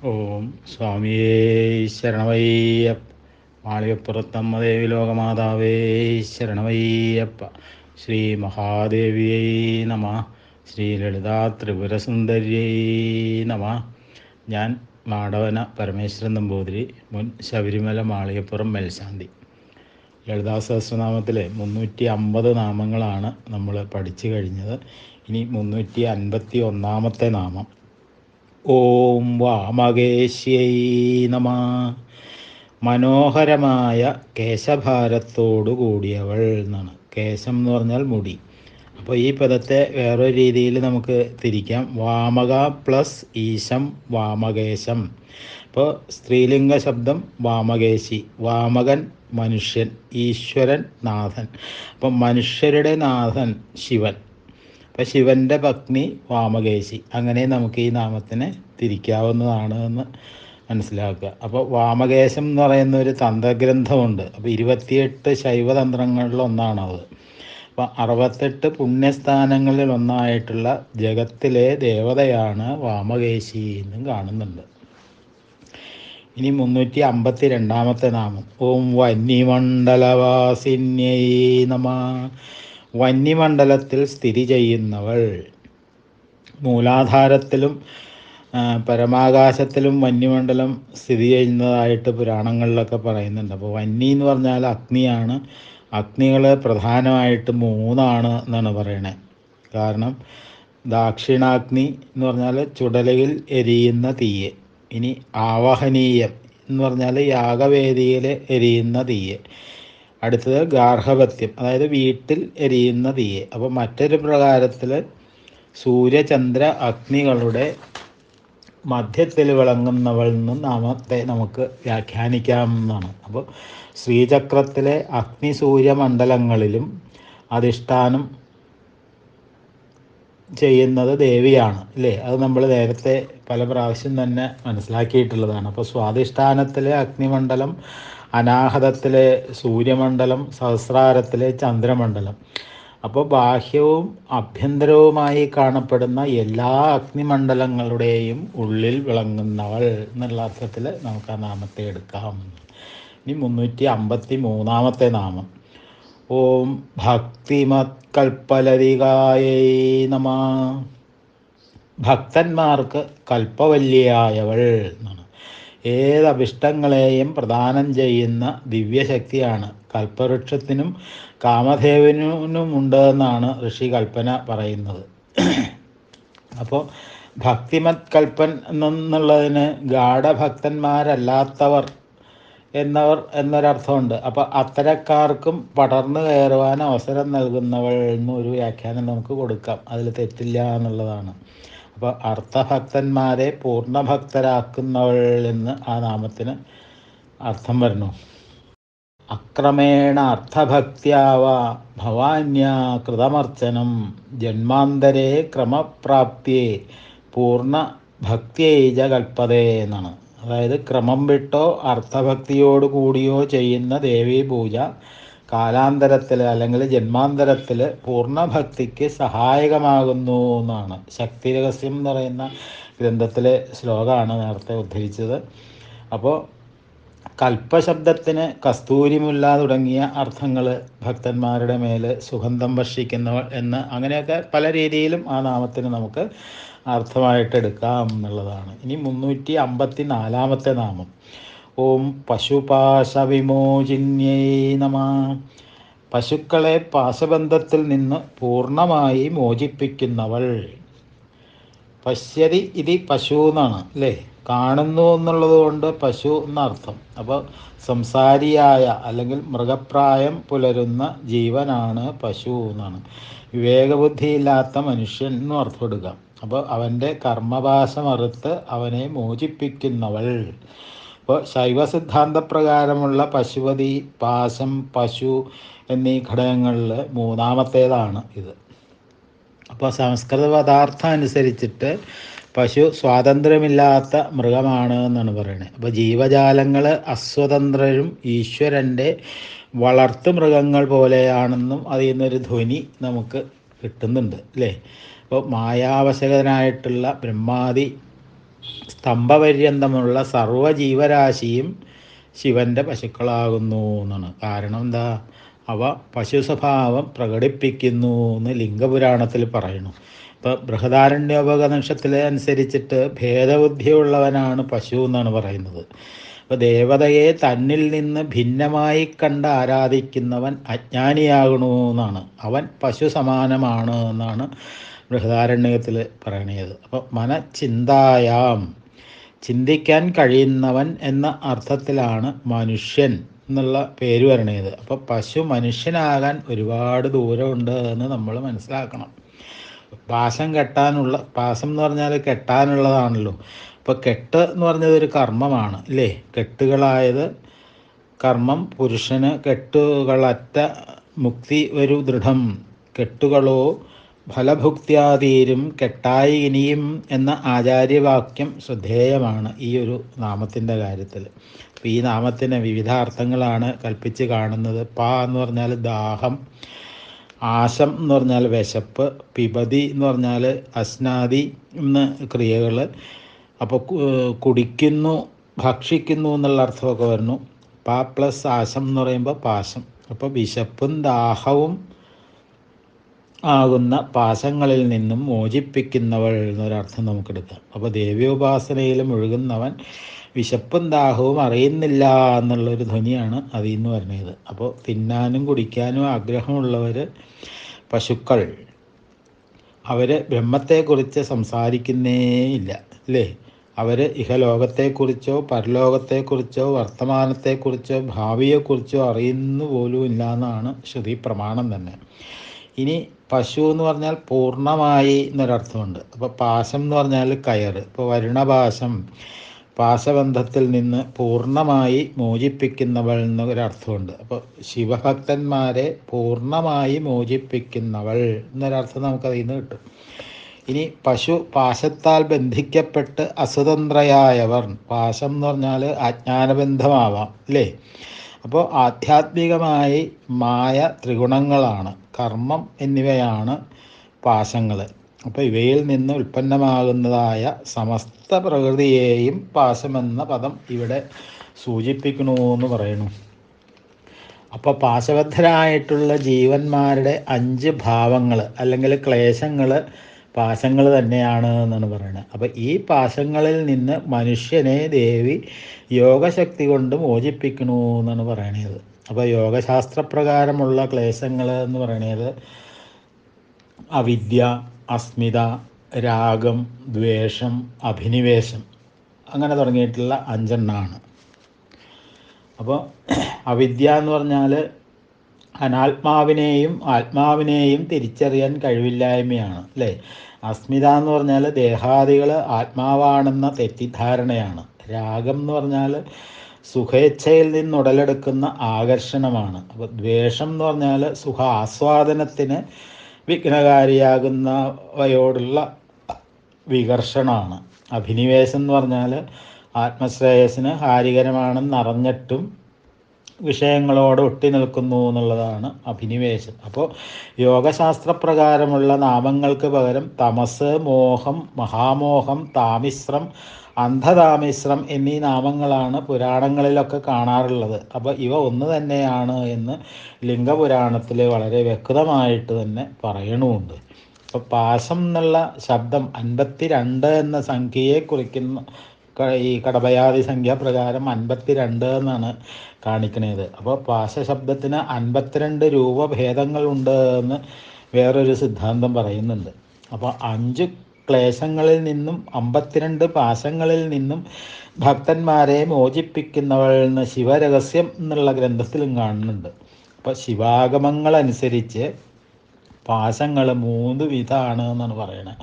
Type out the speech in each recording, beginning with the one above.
ഓം സ്വാമിയേ ശരണമയ്യപ്പ. മാളികപ്പുറത്തമ്മ ദേവി ലോകമാതാവേ ശരണമയ്യപ്പ. ശ്രീ മഹാദേവിയേ നമ. ശ്രീ ലളിതാ ത്രിപുരസുന്ദര്യേ നമ. ഞാൻ മാടവന പരമേശ്വരൻ നമ്പൂതിരി, മുൻ ശബരിമല മാളികപ്പുറം മേൽശാന്തി. ലളിതാ സഹസ്രനാമത്തിലെ 350 നാമങ്ങളാണ് നമ്മൾ പഠിച്ചു കഴിഞ്ഞത്. ഇനി 351 നാമം. ഓം വാമകേശ്യൈ നമ. മനോഹരമായ കേശഭാരത്തോടു കൂടിയവൾ എന്നാണ്. കേശം എന്ന് പറഞ്ഞാൽ മുടി. അപ്പോൾ ഈ പദത്തെ വേറൊരു രീതിയിൽ നമുക്ക് തിരിക്കാം. വാമക പ്ലസ് ഈശം വാമകേശം. അപ്പോൾ സ്ത്രീലിംഗ ശബ്ദം വാമകേശി. വാമകൻ മനുഷ്യൻ, ഈശ്വരൻ നാഥൻ. അപ്പം മനുഷ്യരുടെ നാഥൻ ശിവൻ. അപ്പം ശിവൻ്റെ പത്നി വാമകേശി. അങ്ങനെ നമുക്ക് ഈ നാമത്തിനെ തിരിക്കാവുന്നതാണ് എന്ന് മനസ്സിലാക്കുക. അപ്പോൾ വാമകേശം എന്ന് പറയുന്ന ഒരു തന്ത്രഗ്രന്ഥമുണ്ട്. അപ്പോൾ 28 ശൈവതന്ത്രങ്ങളിലൊന്നാണത്. അപ്പോൾ 68 പുണ്യസ്ഥാനങ്ങളിൽ ഒന്നായിട്ടുള്ള ജഗത്തിലെ ദേവതയാണ് വാമകേശി എന്നും കാണുന്നുണ്ട്. ഇനി 352 നാമം. ഓം വന്യമണ്ഡലവാസിന്യൈ നമ. വന്യമണ്ഡലത്തിൽ സ്ഥിതി ചെയ്യുന്നവൾ. മൂലാധാരത്തിലും പരമാകാശത്തിലും വന്യമണ്ഡലം സ്ഥിതി ചെയ്യുന്നതായിട്ട് പുരാണങ്ങളിലൊക്കെ പറയുന്നുണ്ട്. അപ്പോൾ വന്നി എന്ന് പറഞ്ഞാൽ അഗ്നിയാണ്. അഗ്നികൾ പ്രധാനമായിട്ട് 3 എന്നാണ് പറയണേ. കാരണം ദാക്ഷിണാഗ്നി എന്ന് പറഞ്ഞാൽ ചുടലയിൽ എരിയുന്ന തീയ്. ഇനി ആവഹനീയം എന്ന് പറഞ്ഞാൽ യാഗവേദിയിൽ എരിയുന്ന തീയ്. അടുത്തത് ഗാർഹപത്യം, അതായത് വീട്ടിൽ എരിയുന്ന തീയ്. അപ്പോൾ മറ്റൊരു പ്രകാരത്തിൽ സൂര്യചന്ദ്ര അഗ്നികളുടെ മധ്യത്തിൽ വിളങ്ങുന്നവൾ നിന്നും നാമത്തെ നമുക്ക് വ്യാഖ്യാനിക്കാവുന്നതാണ്. അപ്പോൾ ശ്രീചക്രത്തിലെ അഗ്നി സൂര്യമണ്ഡലങ്ങളിലും അധിഷ്ഠാനം ചെയ്യുന്നത് ദേവിയാണ് അല്ലേ? അത് നമ്മൾ നേരത്തെ പല പ്രാവശ്യം തന്നെ മനസ്സിലാക്കിയിട്ടുള്ളതാണ്. അപ്പോൾ സ്വാധിഷ്ഠാനത്തിലെ അഗ്നിമണ്ഡലം, അനാഹതത്തിലെ സൂര്യമണ്ഡലം, സഹസ്രാരത്തിലെ ചന്ദ്രമണ്ഡലം. അപ്പോൾ ബാഹ്യവും ആഭ്യന്തരവുമായി കാണപ്പെടുന്ന എല്ലാ അഗ്നിമണ്ഡലങ്ങളുടെയും ഉള്ളിൽ വിളങ്ങുന്നവൾ എന്നുള്ള അർത്ഥത്തിൽ നമുക്ക് ആ നാമത്തെ എടുക്കാം. ഇനി 353 നാമം. ഓം ഭക്തിമത്കൽപ്പലതികായൈ നമ. ഭക്തന്മാർക്ക് കൽപ്പവല്ലിയായവൾ എന്നാണ്. ഏതഭിഷ്ടങ്ങളെയും പ്രദാനം ചെയ്യുന്ന ദിവ്യശക്തിയാണ്. കൽപ്പവൃക്ഷത്തിനും കാമധേവനും ഉണ്ട് എന്നാണ് ഋഷി കൽപ്പന പറയുന്നത്. അപ്പോൾ ഭക്തിമത് കൽപ്പൻ എന്നുള്ളതിന് ഗാഢഭക്തന്മാരല്ലാത്തവർ എന്നൊരർത്ഥമുണ്ട്. അപ്പോൾ അത്തരക്കാർക്കും പടർന്നു കയറുവാൻ അവസരം നൽകുന്നവൾ എന്നൊരു വ്യാഖ്യാനം നമുക്ക് കൊടുക്കാം. അതിൽ തെറ്റില്ല എന്നുള്ളതാണ്. അപ്പോൾ അർത്ഥഭക്തന്മാരെ പൂർണ്ണഭക്തരാക്കുന്നവൾ എന്ന് ആ നാമത്തിന് അർത്ഥം വരുന്നു. അക്രമേണ അർത്ഥഭക്ത്യാവ ഭവാന്യാ കൃതമർച്ചനം ജന്മാന്തരേ ക്രമപ്രാപ്യേ പൂർണ്ണ ഭക്തിയേജ കൽപ്പതേ എന്നാണ്. അതായത് ക്രമം വിട്ടോ അർത്ഥഭക്തിയോട് കൂടിയോ ചെയ്യുന്ന ദേവീ പൂജ കാലാന്തരത്തിൽ അല്ലെങ്കിൽ ജന്മാന്തരത്തിൽ പൂർണ്ണഭക്തിക്ക് സഹായകമാകുന്നു എന്നാണ്. ശക്തി രഹസ്യം എന്ന് പറയുന്ന ഗ്രന്ഥത്തിലെ ശ്ലോകമാണ് നേരത്തെ ഉദ്ധരിച്ചത്. അപ്പോൾ കൽപ്പശബ്ദത്തിന് കസ്തൂരിമുല്ല തുടങ്ങിയ അർത്ഥങ്ങൾ, ഭക്തന്മാരുടെ മേൽ സുഗന്ധം വർഷിക്കുന്നവൾ എന്ന് അങ്ങനെയൊക്കെ പല രീതിയിലും ആ നാമത്തിന് നമുക്ക് അർത്ഥമായിട്ട് എടുക്കാം എന്നുള്ളതാണ്. ഇനി 354 നാമം. ഓം പശുപാശവിമോചിന്യൈ നമ. പശുക്കളെ പാശബന്ധത്തിൽ നിന്ന് പൂർണ്ണമായി മോചിപ്പിക്കുന്നവൾ. പശ്യതി ഇത് പശു എന്നാണ് അല്ലേ? കാണുന്നു എന്നുള്ളത് കൊണ്ട് പശു എന്നർത്ഥം. അപ്പോൾ സംസാരിയായ അല്ലെങ്കിൽ മൃഗപ്രായം പുലരുന്ന ജീവനാണ് പശു എന്നാണ്. വിവേകബുദ്ധിയില്ലാത്ത മനുഷ്യൻ എന്നും അർത്ഥം എടുക്കാം. അപ്പോൾ അവൻ്റെ കർമ്മപാശമറുത്ത് അവനെ മോചിപ്പിക്കുന്നവൾ. ഇപ്പോൾ ശൈവസിദ്ധാന്തപ്രകാരമുള്ള പശുപതി, പാശം, പശു എന്നീ ഘടകങ്ങളിൽ 3ാമത്തേതാണ് ഇത്. അപ്പോൾ സംസ്കൃത പദാർത്ഥം അനുസരിച്ചിട്ട് പശു സ്വാതന്ത്ര്യമില്ലാത്ത മൃഗമാണ് എന്നാണ് പറയുന്നത്. അപ്പോൾ ജീവജാലങ്ങൾ അസ്വതന്ത്രരും ഈശ്വരൻ്റെ വളർത്തു മൃഗങ്ങൾ പോലെയാണെന്നും അതിൽ നിന്നൊരു ധ്വനി നമുക്ക് കിട്ടുന്നുണ്ട് അല്ലേ? അപ്പോൾ മായാവശകനായിട്ടുള്ള ബ്രഹ്മാദി സ്തംഭപര്യന്തമുള്ള സർവ്വജീവരാശിയും ശിവൻ്റെ പശുക്കളാകുന്നു എന്നാണ്. കാരണം എന്താ? അവ പശു സ്വഭാവം പ്രകടിപ്പിക്കുന്നു എന്ന് ലിംഗപുരാണത്തിൽ പറയുന്നു. ഇപ്പോൾ ബൃഹദാരണ്യോപനിഷത്തിലെ അനുസരിച്ചിട്ട് ഭേദബുദ്ധിയുള്ളവനാണ് പശു എന്നാണ് പറയുന്നത്. അപ്പോൾ ദേവതയെ തന്നിൽ നിന്ന് ഭിന്നമായി കണ്ട് ആരാധിക്കുന്നവൻ അജ്ഞാനിയാകണു എന്നാണ്. അവൻ പശു സമാനമാണ് എന്നാണ് ബൃഹദാരണ്യത്തിൽ പറയണത്. അപ്പോൾ മനഃചിന്തായാം, ചിന്തിക്കാൻ കഴിയുന്നവൻ എന്ന അർത്ഥത്തിലാണ് മനുഷ്യൻ എന്നുള്ള പേര് വരണത്. അപ്പോൾ പശു മനുഷ്യനാകാൻ ഒരുപാട് ദൂരമുണ്ട് എന്ന് നമ്മൾ മനസ്സിലാക്കണം. പാശം എന്ന് പറഞ്ഞാൽ കെട്ടാനുള്ളതാണല്ലോ. അപ്പോൾ കെട്ട് എന്ന് പറഞ്ഞത് ഒരു കർമ്മമാണ് അല്ലേ? കെട്ടുകളായത് കർമ്മം. പുരുഷന് കെട്ടുകളറ്റ മുക്തി ഒരു ദൃഢം, കെട്ടുകളോ ഫലഭുക്തിയാതീരും കെട്ടായി ഇനിയും എന്ന ആചാര്യവാക്യം ശ്രദ്ധേയമാണ് ഈ ഒരു നാമത്തിൻ്റെ കാര്യത്തിൽ. അപ്പോൾ ഈ നാമത്തിന് വിവിധ അർത്ഥങ്ങളാണ് കൽപ്പിച്ച് കാണുന്നത്. എന്ന് പറഞ്ഞാൽ ദാഹം, ആശം എന്ന് പറഞ്ഞാൽ വിശപ്പ്, പിബതി എന്ന് പറഞ്ഞാൽ അസ്നാദി എന്ന ക്രിയകൾ. അപ്പോൾ കുടിക്കുന്നു, ഭക്ഷിക്കുന്നു എന്നുള്ള അർത്ഥമൊക്കെ വരുന്നു. പ്ലസ് ആശം എന്ന് പറയുമ്പോൾ പാശം. അപ്പോൾ വിശപ്പും ദാഹവും ആകുന്ന പാശങ്ങളിൽ നിന്നും മോചിപ്പിക്കുന്നവൾ എന്നൊരർത്ഥം നമുക്കെടുക്കാം. അപ്പോൾ ദേവ്യോപാസനയിൽ മുഴുകുന്നവൻ വിശപ്പും ദാഹവും അറിയുന്നില്ല എന്നുള്ളൊരു ധ്വനിയാണ് അതിൽ നിന്ന് വരുന്നത്. അപ്പോൾ തിന്നാനും കുടിക്കാനും ആഗ്രഹമുള്ളവർ പശുക്കൾ, അവർ ബ്രഹ്മത്തെക്കുറിച്ച് സംസാരിക്കുന്നേ ഇല്ല അല്ലേ? അവർ ഇഹലോകത്തെക്കുറിച്ചോ പരലോകത്തെക്കുറിച്ചോ വർത്തമാനത്തെക്കുറിച്ചോ ഭാവിയെക്കുറിച്ചോ അറിയുന്നു പോലും ഇല്ല എന്നാണ് ശ്രുതി പ്രമാണം തന്നെ. ഇനി പശു എന്ന് പറഞ്ഞാൽ പൂർണ്ണമായി എന്നൊരർത്ഥമുണ്ട്. അപ്പോൾ പാശം എന്ന് പറഞ്ഞാൽ കയറ്. ഇപ്പോൾ വരുണപാശം, പാശബന്ധത്തിൽ നിന്ന് പൂർണ്ണമായി മോചിപ്പിക്കുന്നവൾ എന്നൊരർത്ഥമുണ്ട്. അപ്പോൾ ശിവഭക്തന്മാരെ പൂർണ്ണമായി മോചിപ്പിക്കുന്നവൾ എന്നൊരർത്ഥം നമുക്കതിൽ നിന്ന് കിട്ടും. ഇനി പശു പാശത്താൽ ബന്ധിക്കപ്പെട്ട് അസ്വതന്ത്രയായവർ. പാശം എന്ന് പറഞ്ഞാൽ അജ്ഞാനബന്ധമാവാം അല്ലേ? അപ്പോൾ ആധ്യാത്മികമായി മായ ത്രിഗുണങ്ങളാണ്, കർമ്മം എന്നിവയാണ് പാശങ്ങൾ. അപ്പോൾ ഇവയിൽ നിന്ന് ഉൽപ്പന്നമാകുന്നതായ സമസ്ത പ്രകൃതിയെയും പാശമെന്ന പദം ഇവിടെ സൂചിപ്പിക്കണമെന്ന് പറയുന്നു. അപ്പോൾ പാശബദ്ധരായിട്ടുള്ള ജീവന്മാരുടെ 5 ഭാവങ്ങൾ അല്ലെങ്കിൽ ക്ലേശങ്ങൾ പാശങ്ങൾ തന്നെയാണ് എന്നാണ് പറയുന്നത്. അപ്പോൾ ഈ പാശങ്ങളിൽ നിന്ന് മനുഷ്യനെ ദേവി യോഗശക്തി കൊണ്ട് മോചിപ്പിക്കണു എന്നാണ് പറയണത്. അപ്പോൾ യോഗശാസ്ത്രപ്രകാരമുള്ള ക്ലേശങ്ങൾ എന്ന് പറയണത് അവിദ്യ, അസ്മിത, രാഗം, ദ്വേഷം, അഭിനിവേശം, അങ്ങനെ തുടങ്ങിയിട്ടുള്ള 5 എണ്ണമാണ്. അപ്പോൾ അവിദ്യ എന്ന് പറഞ്ഞാൽ അനാത്മാവിനെയും ആത്മാവിനെയും തിരിച്ചറിയാൻ കഴിവില്ലായ്മയാണ് അല്ലേ? അസ്മിത എന്ന് പറഞ്ഞാൽ ദേഹാദികൾ ആത്മാവാണെന്ന തെറ്റിദ്ധാരണയാണ്. രാഗം എന്ന് പറഞ്ഞാൽ സുഖേച്ഛയിൽ നിന്നുടലെടുക്കുന്ന ആകർഷണമാണ്. അപ്പോൾ ദ്വേഷം എന്ന് പറഞ്ഞാൽ സുഖ ആസ്വാദനത്തിന് വിഘ്നകാരിയാകുന്നവയോടുള്ള വികർഷണമാണ്. അഭിനിവേശം എന്ന് പറഞ്ഞാൽ ആത്മശ്രേയസ്സിന് ഹാനികരമാണെന്നറിഞ്ഞിട്ടും വിഷയങ്ങളോട് ഒട്ടി നിൽക്കുന്നു എന്നുള്ളതാണ് അഭിനിവേശം. അപ്പോൾ യോഗശാസ്ത്രപ്രകാരമുള്ള നാമങ്ങൾക്ക് പകരം തമസ്, മോഹം, മഹാമോഹം, താമിശ്രം, അന്ധതാമിശ്രം എന്നീ നാമങ്ങളാണ് പുരാണങ്ങളിലൊക്കെ കാണാറുള്ളത്. അപ്പോൾ ഇവ ഒന്ന് തന്നെയാണ് എന്ന് ലിംഗപുരാണത്തിൽ വളരെ വ്യക്തമായിട്ട് തന്നെ പറയണമുണ്ട്. അപ്പോൾ പാശം എന്നുള്ള ശബ്ദം 52 എന്ന സംഖ്യയെ കുറിക്കുന്ന ഈ കടഭയാദി സംഖ്യാപ്രകാരം 52 എന്നാണ് കാണിക്കണത്. അപ്പോൾ പാശശബ്ദത്തിന് 52 രൂപഭേദങ്ങളുണ്ട് എന്ന് വേറൊരു സിദ്ധാന്തം പറയുന്നുണ്ട്. അപ്പോൾ 5 ക്ലേശങ്ങളിൽ നിന്നും 52 പാശങ്ങളിൽ നിന്നും ഭക്തന്മാരെ മോചിപ്പിക്കുന്നവൾ എന്ന് ശിവരഹസ്യം എന്നുള്ള ഗ്രന്ഥത്തിലും കാണുന്നുണ്ട്. അപ്പോൾ ശിവാഗമങ്ങളനുസരിച്ച് പാശങ്ങൾ 3 വിധമാണ് എന്നാണ് പറയണത്.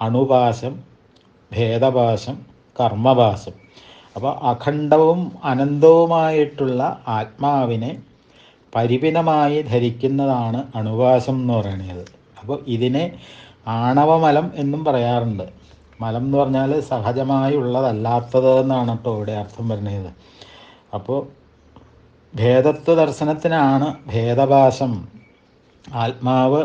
അണുപാശം, ഭേദപാശം, കർമ്മപാശം. അപ്പോൾ അഖണ്ഡവും അനന്തവുമായിട്ടുള്ള ആത്മാവിനെ പരിപിനമായി ധരിക്കുന്നതാണ് അണുപാശം എന്ന് പറയുന്നത്. അപ്പോൾ ഇതിനെ ആണവമലം എന്നും പറയാറുണ്ട്. മലം എന്ന് പറഞ്ഞാൽ സഹജമായി ഉള്ളതല്ലാത്തത് എന്നാണ് കേട്ടോ ഇവിടെ അർത്ഥം വരുന്നത്. അപ്പോൾ ഭേദത്വ ദർശനത്തിനാണ് ഭേദപാശം. ആത്മാവ്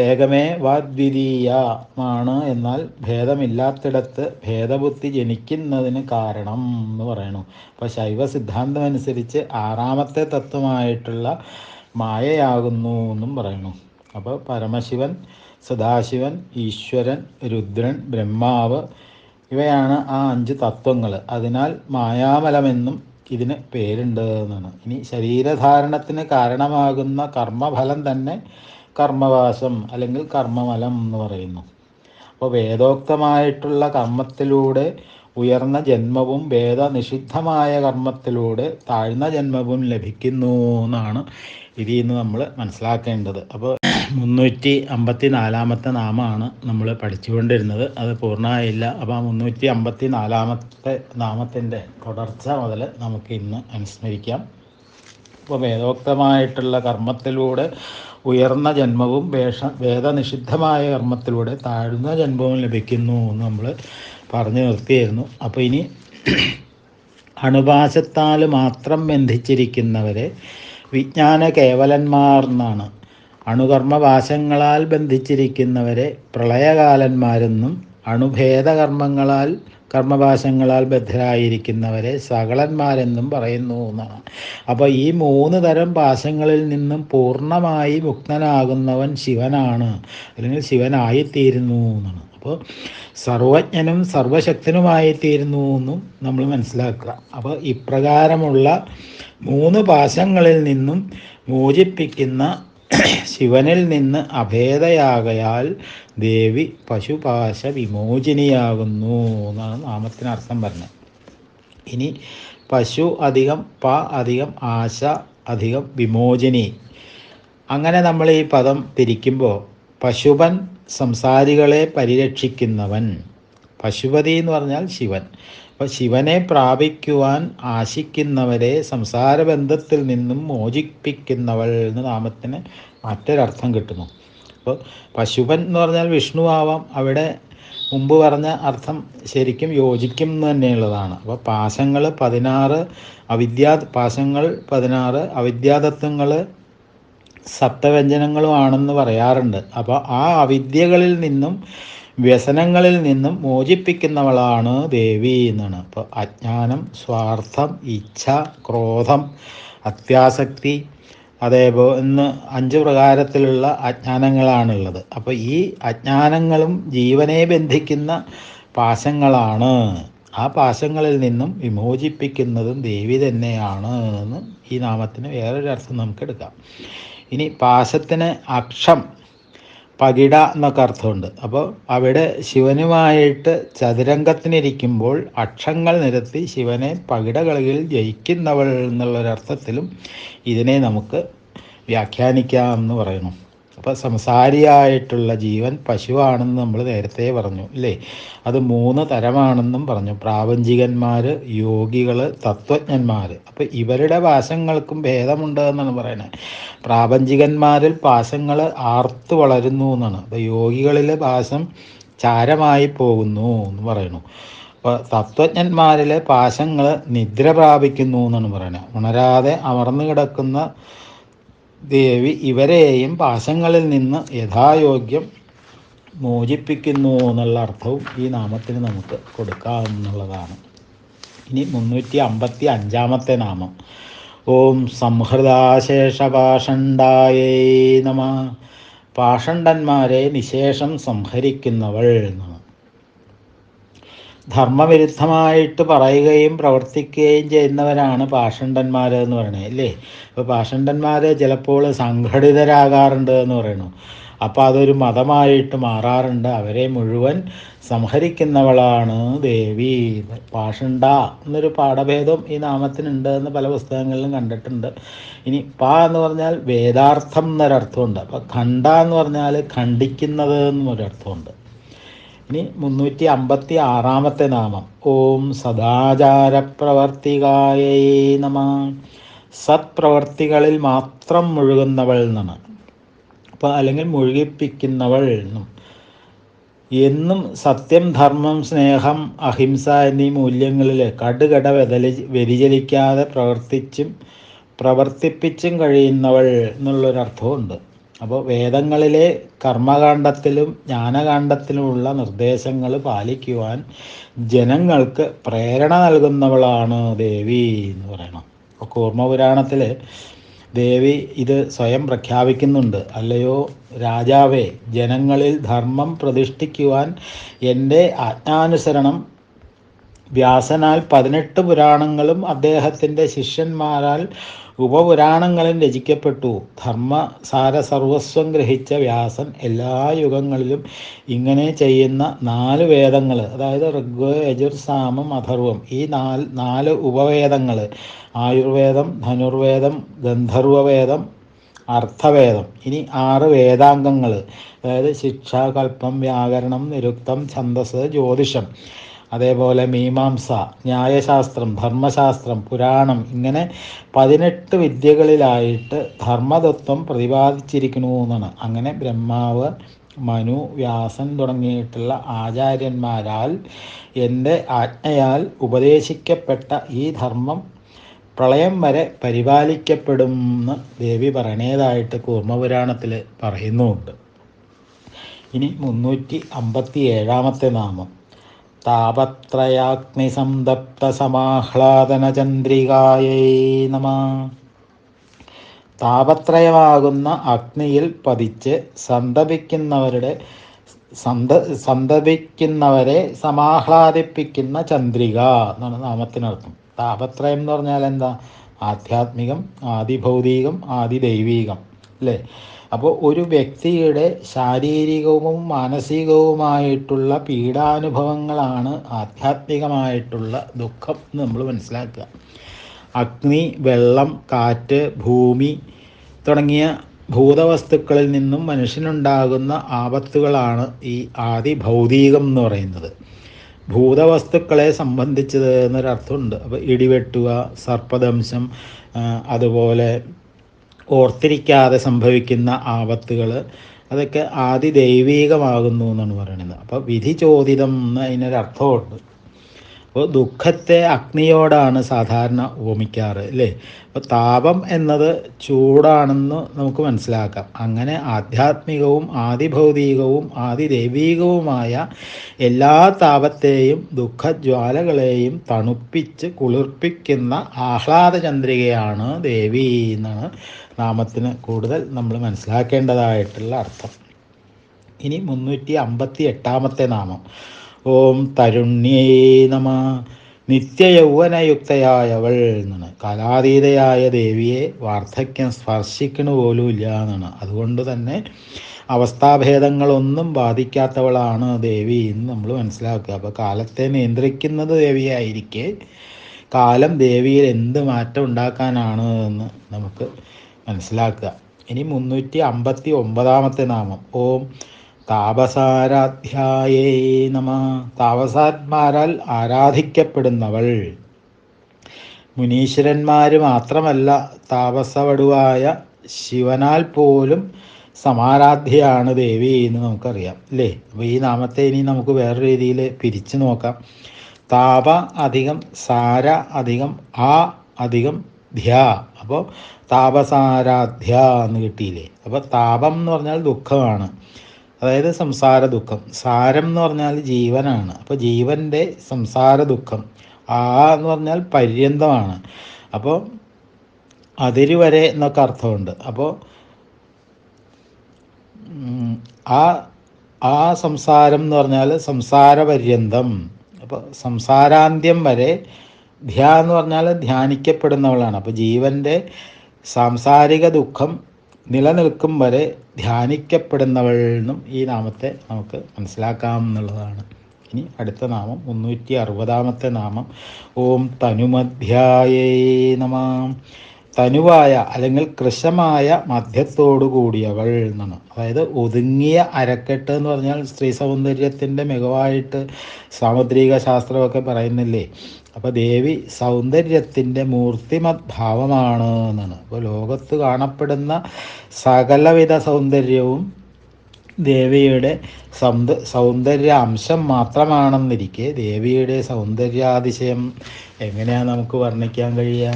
ഏകമേ വാദ്വിതീയമാണ്. എന്നാൽ ഭേദമില്ലാത്തിടത്ത് ഭേദബുദ്ധി ജനിക്കുന്നതിന് കാരണം എന്ന് പറയണു. അപ്പോൾ ശൈവ സിദ്ധാന്തം അനുസരിച്ച് ആറാമത്തെ തത്വമായിട്ടുള്ള മായയാകുന്നു എന്നും പറയണു. അപ്പോൾ പരമശിവൻ, സദാശിവൻ, ഈശ്വരൻ, രുദ്രൻ, ബ്രഹ്മാവ് ഇവയാണ് ആ 5 തത്വങ്ങൾ. അതിനാൽ മായാമലമെന്നും ഇതിന് പേരുണ്ട് എന്നാണ്. ഇനി ശരീരധാരണത്തിന് കാരണമാകുന്ന കർമ്മഫലം തന്നെ കർമ്മവാസം അല്ലെങ്കിൽ കർമ്മമലം എന്ന് പറയുന്നു. അപ്പോൾ വേദോക്തമായിട്ടുള്ള കർമ്മത്തിലൂടെ ഉയർന്ന ജന്മവും വേദനിഷിദ്ധമായ കർമ്മത്തിലൂടെ താഴ്ന്ന ജന്മവും ലഭിക്കുന്നു എന്നാണ് ഇതിൽ നിന്ന് നമ്മൾ മനസ്സിലാക്കേണ്ടത്. അപ്പോൾ 354 നാമമാണ് നമ്മൾ പഠിച്ചുകൊണ്ടിരുന്നത്. അത് പൂർണ്ണമായില്ല. അപ്പോൾ 354 നാമത്തിൻ്റെ തുടർച്ച മുതൽ നമുക്ക് ഇന്ന് അനുസ്മരിക്കാം. അപ്പോൾ വേദോക്തമായിട്ടുള്ള കർമ്മത്തിലൂടെ ഉയർന്ന ജന്മവും വേദനിഷിദ്ധമായ കർമ്മത്തിലൂടെ താഴ്ന്ന ജന്മവും ലഭിക്കുന്നു എന്ന് നമ്മൾ പറഞ്ഞു നിർത്തിയായിരുന്നു. അപ്പോൾ ഇനി അണുപാശത്താൽ മാത്രം ബന്ധിച്ചിരിക്കുന്നവരെ വിജ്ഞാന കേവലന്മാർ എന്നാണ്. അണുകർമ്മപാശങ്ങളാൽ ബന്ധിച്ചിരിക്കുന്നവരെ പ്രളയകാലന്മാരെന്നും അണുഭേദകർമ്മങ്ങളാൽ കർമ്മപാശങ്ങളാൽ ബദ്ധരായിരിക്കുന്നവരെ സകളന്മാരെന്നും പറയുന്നു എന്നാണ്. അപ്പോൾ ഈ 3 തരം പാശങ്ങളിൽ നിന്നും പൂർണ്ണമായി മുക്തനാകുന്നവൻ ശിവനാണ്, അല്ലെങ്കിൽ ശിവനായിത്തീരുന്നു എന്നാണ്. അപ്പോൾ സർവജ്ഞനും സർവശക്തനുമായിത്തീരുന്നു എന്നും നമ്മൾ മനസ്സിലാക്കുക. അപ്പോൾ ഇപ്രകാരമുള്ള 3 പാശങ്ങളിൽ നിന്നും മോചിപ്പിക്കുന്ന ശിവനിൽ നിന്ന് അഭേദയാകയാൽ ദേവി പശുപാശ വിമോചിനിയാകുന്നു എന്നാണ് നാമത്തിനർത്ഥം പറഞ്ഞത്. ഇനി പശു അധികം പ അധികം ആശ അധികം വിമോചിനി, അങ്ങനെ നമ്മൾ ഈ പദം തിരിക്കുമ്പോൾ പശുപൻ സംസാരികളെ പരിരക്ഷിക്കുന്നവൻ, പശുപതി എന്ന് പറഞ്ഞാൽ ശിവൻ. അപ്പോൾ ശിവനെ പ്രാപിക്കുവാൻ ആശിക്കുന്നവരെ സംസാരബന്ധത്തിൽ നിന്നും മോചിപ്പിക്കുന്നവൾ എന്ന നാമത്തിന് മറ്റൊരർത്ഥം കിട്ടുന്നു. അപ്പോൾ പശുപൻ എന്ന് പറഞ്ഞാൽ വിഷ്ണു ആവാം. അവിടെ മുമ്പ് പറഞ്ഞ അർത്ഥം ശരിക്കും യോജിക്കും എന്ന് തന്നെയുള്ളതാണ്. അപ്പോൾ പാശങ്ങൾ 16 പാശങ്ങൾ 16 അവിദ്യാതത്വങ്ങൾ സപ്തവ്യഞ്ജനങ്ങളുമാണെന്ന് പറയാറുണ്ട്. അപ്പോൾ ആ അവിദ്യകളിൽ നിന്നും വ്യസനങ്ങളിൽ നിന്നും മോചിപ്പിക്കുന്നവളാണ് ദേവി എന്നാണ്. അപ്പോൾ അജ്ഞാനം, സ്വാർത്ഥം, ഇച്ഛ, ക്രോധം, അത്യാസക്തി, അതേപോലെ 5 പ്രകാരത്തിലുള്ള അജ്ഞാനങ്ങളാണുള്ളത്. അപ്പോൾ ഈ അജ്ഞാനങ്ങളും ജീവനെ ബന്ധിക്കുന്ന പാശങ്ങളാണ്. ആ പാശങ്ങളിൽ നിന്നും വിമോചിപ്പിക്കുന്നതും ദേവി തന്നെയാണ് എന്ന് ഈ നാമത്തിന് വേറൊരു അർത്ഥം നമുക്ക് എടുക്കാം. ഇനി പാശത്തിന് അക്ഷം, പകിട എന്നൊക്കെ അർത്ഥമുണ്ട്. അപ്പോൾ അവിടെ ശിവനുമായിട്ട് ചതുരംഗത്തിനിരിക്കുമ്പോൾ അക്ഷങ്ങൾ നിരത്തി ശിവനെ പകിടകളിൽ ജയിക്കുന്നവൾ എന്നുള്ളൊരർത്ഥത്തിലും ഇതിനെ നമുക്ക് വ്യാഖ്യാനിക്കാം എന്ന് പറയുന്നു. അപ്പോൾ സംസാരിയായിട്ടുള്ള ജീവൻ പശുവാണെന്ന് നമ്മൾ നേരത്തെ പറഞ്ഞു അല്ലേ. അത് 3 തരമാണെന്നും പറഞ്ഞു. പ്രാപഞ്ചികന്മാർ, യോഗികൾ, തത്വജ്ഞന്മാർ. അപ്പോൾ ഇവരുടെ പാശങ്ങൾക്കും ഭേദമുണ്ട് എന്നാണ് പറയുന്നത്. പ്രാപഞ്ചികന്മാരിൽ പാശങ്ങൾ ആർത്ത് വളരുന്നു എന്നാണ്. അപ്പോൾ യോഗികളിലെ പാശം ചാരമായി പോകുന്നു എന്ന് പറയുന്നു. അപ്പോൾ തത്വജ്ഞന്മാരിലെ പാശങ്ങൾ നിദ്ര പ്രാപിക്കുന്നു എന്നാണ് പറയുന്നത്. ഉണരാതെ അമർന്നു കിടക്കുന്ന ദേവി ഇവരെയും പാശങ്ങളിൽ നിന്ന് യഥായോഗ്യം മോചിപ്പിക്കുന്നു എന്നുള്ള അർത്ഥവും ഈ നാമത്തിന് നമുക്ക് കൊടുക്കാമെന്നുള്ളതാണ്. ഇനി 355 നാമം. ഓം സംഹൃദാശേഷപാഷണ്ഡായേ നമഃ. പാഷണ്ഡന്മാരെ നിശേഷം സംഹരിക്കുന്നവൾ എന്നാണ്. ധർമ്മവിരുദ്ധമായിട്ട് പറയുകയും പ്രവർത്തിക്കുകയും ചെയ്യുന്നവരാണ് പാഷണ്ഡന്മാർ എന്ന് പറയണത് അല്ലേ. അപ്പോൾ പാഷണ്ഡന്മാർ ചിലപ്പോൾ സംഘടിതരാകാറുണ്ട് എന്ന് പറയുന്നു. അപ്പോൾ അതൊരു മതമായിട്ട് മാറാറുണ്ട്. അവരെ മുഴുവൻ സംഹരിക്കുന്നവളാണ് ദേവി. പാഷണ്ഡ എന്നൊരു പാഠഭേദം ഈ നാമത്തിനുണ്ട് എന്ന് പല പുസ്തകങ്ങളിലും കണ്ടിട്ടുണ്ട്. ഇനി പ എന്ന് പറഞ്ഞാൽ വേദാർത്ഥം എന്നൊരർത്ഥമുണ്ട്. അപ്പോൾ ഖണ്ഡ എന്ന് പറഞ്ഞാൽ ഖണ്ഡിക്കുന്നത് എന്നൊരർത്ഥമുണ്ട്. ഇനി 356 നാമം. ഓം സദാചാരപ്രവർത്തികായേ നമഃ. സത്പ്രവർത്തികളിൽ മാത്രം മുഴുകുന്നവൾ എന്നാണ്. അപ്പോൾ അല്ലെങ്കിൽ മുഴുകിപ്പിക്കുന്നവൾ എന്നും സത്യം, ധർമ്മം, സ്നേഹം, അഹിംസ എന്നീ മൂല്യങ്ങളിൽ കടുകട വ്യതിചലിക്കാതെ പ്രവർത്തിപ്പിച്ചും കഴിയുന്നവൾ എന്നുള്ളൊരർത്ഥമുണ്ട്. അപ്പോൾ വേദങ്ങളിലെ കർമ്മകാണ്ഡത്തിലും ജ്ഞാനകാണ്ഡത്തിലുമുള്ള നിർദ്ദേശങ്ങൾ പാലിക്കുവാൻ ജനങ്ങൾക്ക് പ്രേരണ നൽകുന്നവളാണ് ദേവി എന്ന് പറയണം. അപ്പോൾ കൂർമ്മപുരാണത്തിൽ ദേവി ഇത് സ്വയം പ്രഖ്യാപിക്കുന്നുണ്ട്. അല്ലയോ രാജാവേ, ജനങ്ങളിൽ ധർമ്മം പ്രതിഷ്ഠിക്കുവാൻ എൻ്റെ ആജ്ഞാനുസരണം വ്യാസനാൽ 18 പുരാണങ്ങളും അദ്ദേഹത്തിൻ്റെ ശിഷ്യന്മാരാൽ ഉപപുരാണങ്ങളും രചിക്കപ്പെട്ടു. ധർമ്മസാര സർവസ്വം ഗ്രഹിച്ച വ്യാസൻ എല്ലാ യുഗങ്ങളിലും ഇങ്ങനെ ചെയ്യുന്ന 4 വേദങ്ങൾ, അതായത് ഋഗ്വേദം, യജുർ, സാമം, അഥർവം, ഈ 4 ഉപവേദങ്ങൾ, ആയുർവേദം, ധനുർവേദം, ഗന്ധർവവേദം, അർത്ഥവേദം, ഇനി 6 വേദാംഗങ്ങൾ, അതായത് ശിക്ഷ, കൽപ്പം, വ്യാകരണം, നിരുക്തം, ഛന്ദസ്, ജ്യോതിഷം, അതേപോലെ മീമാംസ, ന്യായശാസ്ത്രം, ധർമ്മശാസ്ത്രം, പുരാണം, ഇങ്ങനെ 18 വിദ്യകളിലായിട്ട് ധർമ്മതത്വം പ്രതിപാദിച്ചിരിക്കുന്നു എന്നാണ്. അങ്ങനെ ബ്രഹ്മാവ്, മനു, വ്യാസൻ തുടങ്ങിയിട്ടുള്ള ആചാര്യന്മാരാൽ എൻ്റെ ആജ്ഞയാൽ ഉപദേശിക്കപ്പെട്ട ഈ ധർമ്മം പ്രളയം വരെ പരിപാലിക്കപ്പെടുമെന്ന് ദേവി പറയണേതായിട്ട് കൂർമ്മപുരാണത്തിൽ പറയുന്നുമുണ്ട്. ഇനി 357 നാമം. താപത്രയാഗ്നിസംതപ്ത സമാഹ്ലാദന ചന്ദ്രികായൈ നമഃ. താപത്രയമാകുന്ന അഗ്നിയിൽ പതിച്ച് സന്തപിക്കുന്നവരെ സമാഹ്ലാദിപ്പിക്കുന്ന ചന്ദ്രിക എന്നാണ് നാമത്തിനർത്ഥം. താപത്രയം എന്ന് പറഞ്ഞാൽ എന്താ? ആധ്യാത്മികം, ആദിഭൗതികം, ആദിദൈവീകം, അല്ലേ? അപ്പോൾ ഒരു വ്യക്തിയുടെ ശാരീരികവും മാനസികവുമായിട്ടുള്ള പീഡാനുഭവങ്ങളാണ് ആധ്യാത്മികമായിട്ടുള്ള ദുഃഖം എന്ന് നമ്മൾ മനസ്സിലാക്കുക. അഗ്നി, വെള്ളം, കാറ്റ്, ഭൂമി തുടങ്ങിയ ഭൂതവസ്തുക്കളിൽ നിന്നും മനുഷ്യനുണ്ടാകുന്ന ആപത്തുകളാണ് ഈ ആദിഭൗതികം എന്ന് പറയുന്നത്. ഭൂതവസ്തുക്കളെ സംബന്ധിച്ചത് എന്നൊരർത്ഥമുണ്ട്. അപ്പോൾ ഇടിവെട്ടുക, സർപ്പദംശം, അതുപോലെ ഓർത്തിരിക്കാതെ സംഭവിക്കുന്ന ആപത്തുകൾ, അതൊക്കെ ആദിദൈവീകമാകുന്നു എന്നാണ് പറയുന്നത്. അപ്പോൾ വിധി ചോദിതം എന്ന് അതിനൊരർത്ഥമുണ്ട്. അപ്പോൾ ദുഃഖത്തെ അഗ്നിയോടാണ് സാധാരണ ഉപമിക്കാറ്, അല്ലേ? അപ്പോൾ താപം എന്നത് ചൂടാണെന്ന് നമുക്ക് മനസ്സിലാക്കാം. അങ്ങനെ ആധ്യാത്മികവും ആദിഭൗതികവും ആദിദൈവീകവുമായ എല്ലാ താപത്തെയും ദുഃഖജ്വാലകളെയും തണുപ്പിച്ച് കുളിർപ്പിക്കുന്ന ആഹ്ലാദചന്ദ്രികയാണ് ദേവി എന്നാണ് നാമത്തിന് കൂടുതൽ നമ്മൾ മനസ്സിലാക്കേണ്ടതായിട്ടുള്ള അർത്ഥം. ഇനി 358 നാമം. ഓം തരുണ്യേ നമ. നിത്യയൗവനയുക്തയായവൾ എന്നാണ്. കാലാതീതയായ ദേവിയെ വാർദ്ധക്യം സ്പർശിക്കണ പോലും ഇല്ല എന്നാണ്. അതുകൊണ്ട് തന്നെ അവസ്ഥാഭേദങ്ങളൊന്നും ബാധിക്കാത്തവളാണ് ദേവി എന്ന് നമ്മൾ മനസ്സിലാക്കുക. അപ്പോൾ കാലത്തെ നിയന്ത്രിക്കുന്നത് ദേവിയായിരിക്കെ കാലം ദേവിയിൽ എന്ത് മാറ്റം ഉണ്ടാക്കാനാണ് എന്ന് നമുക്ക് മനസ്സിലാക്കുക. ഇനി 359 നാമം. ഓം താപസാരാധ്യായേ നമ. താപസാന്മാരാൽ ആരാധിക്കപ്പെടുന്നവൾ. മുനീശ്വരന്മാർ മാത്രമല്ല, താപസവടുവായ ശിവനാൽ പോലും സമാരാധ്യയാണ് ദേവി എന്ന് നമുക്കറിയാം, അല്ലേ? അപ്പോൾ ഈ നാമത്തെ ഇനി നമുക്ക് വേറെ രീതിയിൽ പിരിച്ചു നോക്കാം. താപ അധികം സാര അധികം ആ അധികം ധ്യ. അപ്പോൾ താപസാരാധ്യ എന്ന് കിട്ടിയില്ലേ? അപ്പോൾ താപം എന്ന് പറഞ്ഞാൽ ദുഃഖമാണ്, അതായത് സംസാര ദുഃഖം. സാരം എന്ന് പറഞ്ഞാൽ ജീവനാണ്, അപ്പോൾ ജീവൻ്റെ സംസാര ദുഃഖം. ആ എന്ന് പറഞ്ഞാൽ പര്യന്തമാണ്, അപ്പോൾ അതിരുവരെ എന്നൊക്കെ അർത്ഥമുണ്ട്. അപ്പോൾ ആ സംസാരം എന്ന് പറഞ്ഞാൽ സംസാരപര്യന്തം. അപ്പോൾ സംസാരാന്ത്യം വരെ. ധ്യ എന്ന് പറഞ്ഞാൽ ധ്യാനിക്കപ്പെടുന്നവളാണ്. അപ്പോൾ ജീവൻ്റെ സാംസാരിക ദുഃഖം നിലനിൽക്കും വരെ ധ്യാനിക്കപ്പെടുന്നവളെന്നും ഈ നാമത്തെ നമുക്ക് മനസ്സിലാക്കാം എന്നുള്ളതാണ്. ഇനി അടുത്ത നാമം 360 നാമം. ഓം തനുമധ്യായേ നമ. തനുവായ അല്ലെങ്കിൽ കൃശമായ മധ്യത്തോടു കൂടിയവൾ എന്നാണ്. അതായത് ഒതുങ്ങിയ അരക്കെട്ട് എന്ന് പറഞ്ഞാൽ സ്ത്രീ സൗന്ദര്യത്തിൻ്റെ മികവായിട്ട് സാമുദ്രിക ശാസ്ത്രമൊക്കെ പറയുന്നില്ലേ? അപ്പോൾ ദേവി സൗന്ദര്യത്തിൻ്റെ മൂർത്തിമത് ഭാവമാണ് എന്നാണ്. അപ്പോൾ ലോകത്ത് കാണപ്പെടുന്ന സകലവിധ സൗന്ദര്യവും ദേവിയുടെ സൗന്ദര്യ അംശം മാത്രമാണെന്നിരിക്കെ ദേവിയുടെ സൗന്ദര്യാതിശയം എങ്ങനെയാണ് നമുക്ക് വർണ്ണിക്കാൻ കഴിയുക?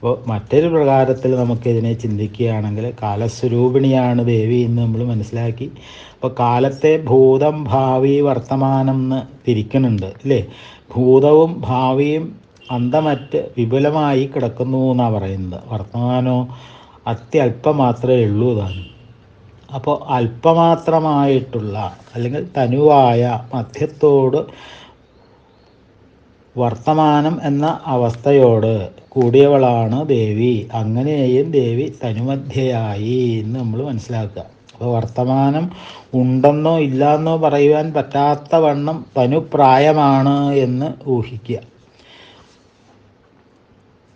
അപ്പോൾ മറ്റൊരു പ്രകാരത്തിൽ നമുക്കിതിനെ ചിന്തിക്കുകയാണെങ്കിൽ കാലസ്വരൂപിണിയാണ് ദേവി എന്ന് നമ്മൾ മനസ്സിലാക്കി. അപ്പോൾ കാലത്തെ ഭൂതം ഭാവി വർത്തമാനം എന്ന് തിരിക്കുന്നുണ്ട് അല്ലേ. ഭൂതവും ഭാവിയും അന്തമറ്റ് വിപുലമായി കിടക്കുന്നു എന്നാണ് പറയുന്നത്. വർത്തമാനോ അത്യല്പം മാത്രമേ ഉള്ളൂ താനും. അപ്പോൾ അല്പമാത്രമായിട്ടുള്ള അല്ലെങ്കിൽ തനുവായ മധ്യത്തോട് വർത്തമാനം എന്ന അവസ്ഥയോട് കൂടിയവളാണ് ദേവി. അങ്ങനെയും ദേവി തനുമധ്യയായി എന്ന് നമ്മൾ മനസ്സിലാക്കുക. അപ്പോൾ വർത്തമാനം ഉണ്ടെന്നോ ഇല്ലയെന്നോ പറയുവാൻ പറ്റാത്ത വണ്ണം തനുപ്രായമാണ് എന്ന് ഊഹിക്കുക.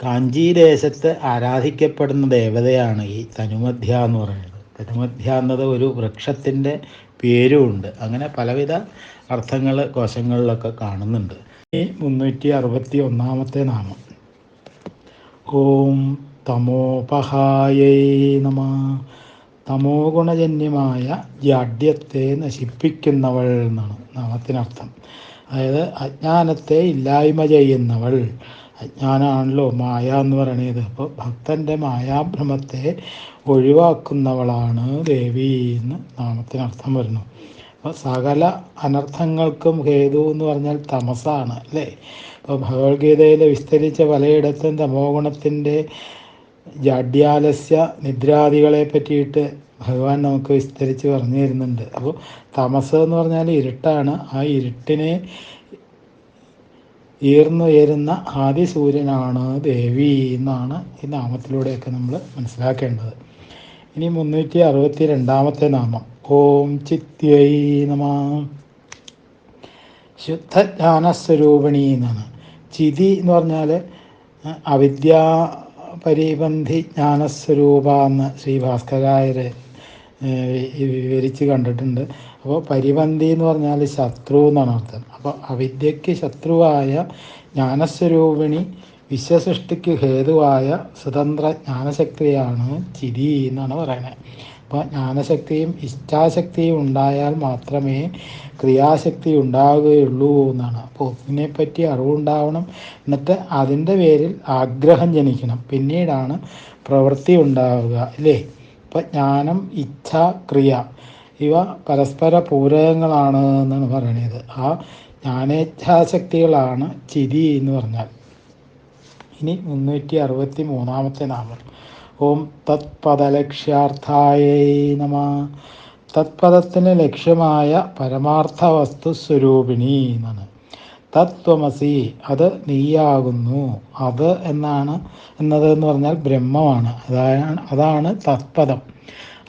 കാഞ്ചീദേശത്ത് ആരാധിക്കപ്പെടുന്ന ദേവതയാണ് ഈ തനുമധ്യ എന്ന് പറയുന്നത്. തനുമധ്യ എന്നത് ഒരു വൃക്ഷത്തിൻ്റെ പേരുമുണ്ട്. അങ്ങനെ പലവിധ അർത്ഥങ്ങൾ കോശങ്ങളിലൊക്കെ കാണുന്നുണ്ട്. ഈ 361 നാമം. ഓം തമോപഹായൈ നമഃ. തമോ ഗുണജന്യമായ ജാഡ്യത്തെ നശിപ്പിക്കുന്നവൾ എന്നാണ് നാമത്തിനർത്ഥം. അതായത് അജ്ഞാനത്തെ ഇല്ലായ്മ ചെയ്യുന്നവൾ. അജ്ഞാനമാണല്ലോ മായ എന്ന് പറയുന്നത്. അപ്പോൾ ഭക്തൻ്റെ മായാഭ്രമത്തെ ഒഴിവാക്കുന്നവളാണ് ദേവി എന്ന് നാമത്തിനർത്ഥം വരുന്നു. അപ്പോൾ സകല അനർത്ഥങ്ങൾക്കും ഹേതു എന്ന് പറഞ്ഞാൽ തമസാണ് അല്ലേ. ഇപ്പോൾ ഭഗവത്ഗീതയിൽ വിസ്തരിച്ച പലയിടത്തും തമോ ഗുണത്തിൻ്റെ ജാഡ്യാലസ്യ നിദ്രാദികളെ പറ്റിയിട്ട് ഭഗവാൻ നമുക്ക് വിസ്തരിച്ച് പറഞ്ഞു തരുന്നുണ്ട്. അപ്പോൾ തമസ് എന്ന് പറഞ്ഞാൽ ഇരുട്ടാണ്. ആ ഇരുട്ടിനെ ഈർന്നുയരുന്ന ആദിസൂര്യനാണ് ദേവി എന്നാണ് ഈ നാമത്തിലൂടെയൊക്കെ നമ്മൾ മനസ്സിലാക്കേണ്ടത്. ഇനി 362 നാമം. ഓം ചിത്യൈ നമഃ. ശുദ്ധജ്ഞാനസ്വരൂപിണി എന്നാണ്. ചിതി എന്ന് പറഞ്ഞാൽ അവിദ്യാ പരിപന്ഥി ജ്ഞാനസ്വരൂപ എന്ന് ശ്രീ ഭാസ്കരായർ വിവരിച്ച് കണ്ടിട്ടുണ്ട്. അപ്പോൾ പരിപന്ഥി എന്ന് പറഞ്ഞാൽ ശത്രു എന്നാണ് അർത്ഥം. അപ്പോൾ അവിദ്യയ്ക്ക് ശത്രുവായ ജ്ഞാനസ്വരൂപിണി വിശ്വസൃഷ്ടിക്ക് ഹേതുവായ സ്വതന്ത്ര ജ്ഞാനശക്തിയാണ് ചിതി എന്നാണ് പറയുന്നത്. അപ്പോൾ ജ്ഞാനശക്തിയും ഇച്ഛാശക്തിയും ഉണ്ടായാൽ മാത്രമേ ക്രിയാശക്തി ഉണ്ടാവുകയുള്ളൂ എന്നാണ്. അപ്പോൾ ഒന്നിനെപ്പറ്റി അറിവുണ്ടാവണം, എന്നിട്ട് അതിൻ്റെ പേരിൽ ആഗ്രഹം ജനിക്കണം, പിന്നീടാണ് പ്രവൃത്തി ഉണ്ടാവുക അല്ലേ. ഇപ്പം ജ്ഞാനം, ഇച്ഛ, ക്രിയ ഇവ പരസ്പര പൂരകങ്ങളാണ് എന്നാണ് പറയുന്നത്. ആ ജ്ഞാനേച്ഛാശക്തികളാണ് ചിതി എന്ന് പറഞ്ഞാൽ. ഇനി 363 നാമം. ഓം തത്പദലക്ഷ്യാർത്ഥായൈ നമഃ. തത്പദത്തിന് ലക്ഷ്യമായ പരമാർത്ഥ വസ്തു സ്വരൂപിണി എന്നാണ്. തത്വമസി, അത് നീയാകുന്നു. അത് എന്നതെന്ന് പറഞ്ഞാൽ ബ്രഹ്മമാണ്. അതാണ് തത്പദം.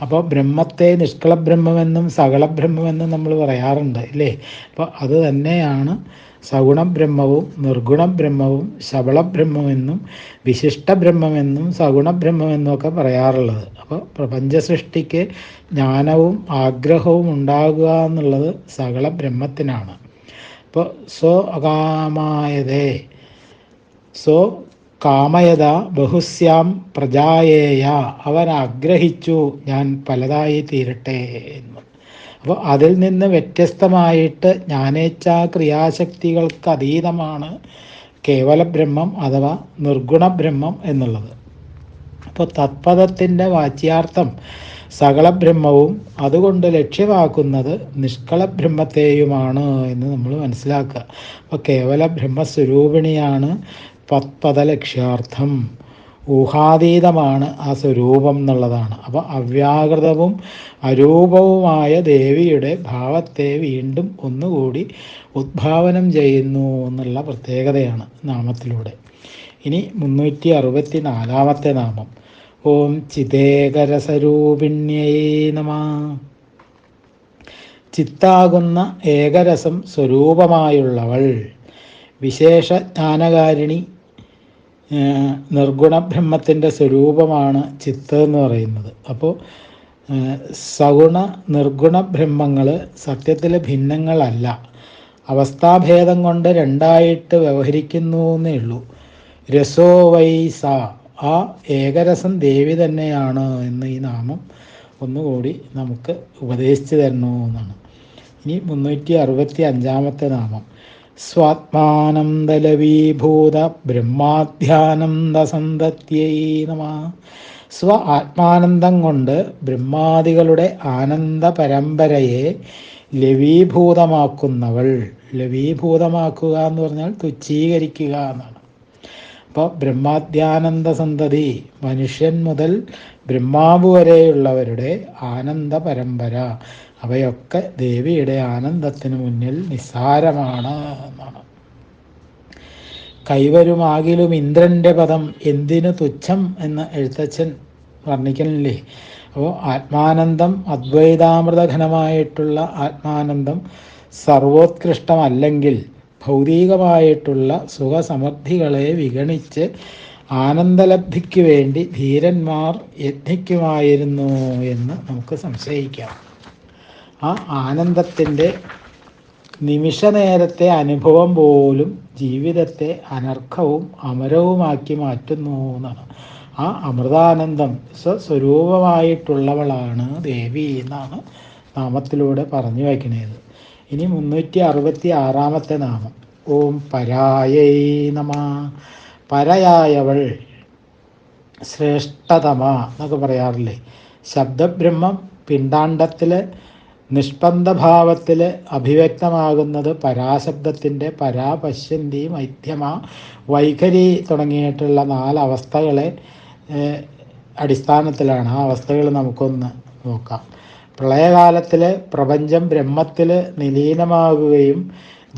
അപ്പോൾ ബ്രഹ്മത്തെ നിഷ്കളബ്രഹ്മമെന്നും സകളബ്രഹ്മമെന്നും നമ്മൾ പറയാറുണ്ട് അല്ലേ. അപ്പോൾ അത് തന്നെയാണ് സഗുണബ്രഹ്മവും നിർഗുണബ്രഹ്മവും ശബളബ്രഹ്മമെന്നും വിശിഷ്ടബ്രഹ്മമെന്നും സഗുണബ്രഹ്മമെന്നും ഒക്കെ പറയാറുള്ളത്. അപ്പോൾ പ്രപഞ്ച സൃഷ്ടിക്ക് ജ്ഞാനവും ആഗ്രഹവും ഉണ്ടാകുക എന്നുള്ളത് സകളബ്രഹ്മത്തിനാണ്. ഇപ്പോൾ കാമയത ബഹുസ്യാം പ്രജായേയ, അവൻ ആഗ്രഹിച്ചു ഞാൻ പലതായി തീരട്ടെ എന്ന്. അപ്പോൾ അതിൽ നിന്ന് വ്യത്യസ്തമായിട്ട് ജ്ഞാനേച്ഛാ ക്രിയാശക്തികൾക്ക് അതീതമാണ് കേവലബ്രഹ്മം അഥവാ നിർഗുണബ്രഹ്മം എന്നുള്ളത്. അപ്പോൾ തത്പദത്തിൻ്റെ വാച്യാർത്ഥം സകളബ്രഹ്മവും അതുകൊണ്ട് ലക്ഷ്യമാക്കുന്നത് നിഷ്കളബ്രഹ്മത്തെയുമാണ് എന്ന് നമ്മൾ മനസ്സിലാക്കുക. അപ്പോൾ കേവല ബ്രഹ്മസ്വരൂപിണിയാണ് തത്പദലക്ഷ്യാർത്ഥം. ഊഹാതീതമാണ് ആ സ്വരൂപം എന്നുള്ളതാണ്. അപ്പോൾ അവ്യാകൃതവും അരൂപവുമായ ദേവിയുടെ ഭാവത്തെ വീണ്ടും ഒന്നുകൂടി ഉദ്ഭാവനം ചെയ്യുന്നു എന്നുള്ള പ്രത്യേകതയാണ് നാമത്തിലൂടെ. ഇനി 364 നാമം. ഓം ചിതേകരസരൂപിണ്യൈ നമഃ. ചിത്താകുന്ന ഏകരസം സ്വരൂപമായുള്ളവൾ, വിശേഷ ജ്ഞാനകാരിണി, നിർഗുണബ്രഹ്മത്തിൻ്റെ സ്വരൂപമാണ് ചിത്ത് എന്ന് പറയുന്നത്. അപ്പോൾ സഗുണ നിർഗുണ ബ്രഹ്മങ്ങൾ സത്യത്തിൽ ഭിന്നങ്ങളല്ല, അവസ്ഥാഭേദം കൊണ്ട് രണ്ടായിട്ട് വ്യവഹരിക്കുന്നു എന്നേ ഉള്ളൂ. രസോ വൈ സ, ആ ഏകരസം ദേവി തന്നെയാണ് എന്ന് ഈ നാമം ഒന്നുകൂടി നമുക്ക് ഉപദേശിച്ചു തരണമെന്നാണ്. ഇനി 365 നാമം. സ്വാത്മാനന്ദലവീഭൂത ബ്രഹ്മാധ്യാനന്ദസന്തത്യൈ നമഃ. സ്വ ആത്മാനന്ദം കൊണ്ട് ബ്രഹ്മാദികളുടെ ആനന്ദ പരമ്പരയെ ലവീഭൂതമാക്കുന്നവൾ. ലവീഭൂതമാക്കുക എന്ന് പറഞ്ഞാൽ തുച്ഛീകരിക്കുക എന്നാണ്. അപ്പോൾ ബ്രഹ്മാധ്യാനന്ദ സന്തതി, മനുഷ്യൻ മുതൽ ബ്രഹ്മാവ് വരെയുള്ളവരുടെ ആനന്ദ പരമ്പര, അവയൊക്കെ ദേവിയുടെ ആനന്ദത്തിന് മുന്നിൽ നിസ്സാരമാണ് എന്നാണ്. കൈവരുമാകിലും ഇന്ദ്രൻ്റെ പദം എന്തിനു തുച്ഛം എന്ന് എഴുത്തച്ഛൻ വർണ്ണിക്കലില്ലേ. അപ്പോൾ ആത്മാനന്ദം, അദ്വൈതാമൃതഘനമായിട്ടുള്ള ആത്മാനന്ദം സർവോത്കൃഷ്ടമല്ലെങ്കിൽ ഭൗതികമായിട്ടുള്ള സുഖസമൃദ്ധികളെ വിഗണിച്ച് ആനന്ദലബ്ധിക്ക് വേണ്ടി ധീരന്മാർ യത്നിക്കുമായിരുന്നു എന്ന് നമുക്ക് സംശയിക്കാം. ആ ആനന്ദത്തിൻ്റെ നിമിഷനേരത്തെ അനുഭവം പോലും ജീവിതത്തെ അനർഘവും അമരവുമാക്കി മാറ്റുന്നു എന്നാണ്. ആ അമൃതാനന്ദം സ്വസ്വരൂപമായിട്ടുള്ളവളാണ് ദേവി എന്നാണ് നാമത്തിലൂടെ പറഞ്ഞു വയ്ക്കുന്നത്. ഇനി 366 നാമം. ഓം പരായൈ നമഃ. പരയായവൾ, ശ്രേഷ്ഠതമ എന്നൊക്കെ പറയാറില്ലേ. ശബ്ദബ്രഹ്മം പിണ്ടാണ്ടത്തിൽ നിഷ്പന്ദഭാവത്തിൽ അഭിവ്യക്തമാകുന്നത് പരാശബ്ദത്തിൻ്റെ പരാ, പശ്യന്തി, മൈഥ്യമ, വൈഖരി തുടങ്ങിയിട്ടുള്ള 4 അവസ്ഥകളെ അടിസ്ഥാനത്തിലാണ്. ആ അവസ്ഥകൾ നമുക്കൊന്ന് നോക്കാം. പ്രളയകാലത്തിൽ പ്രപഞ്ചം ബ്രഹ്മത്തിൽ നിലീനമാകുകയും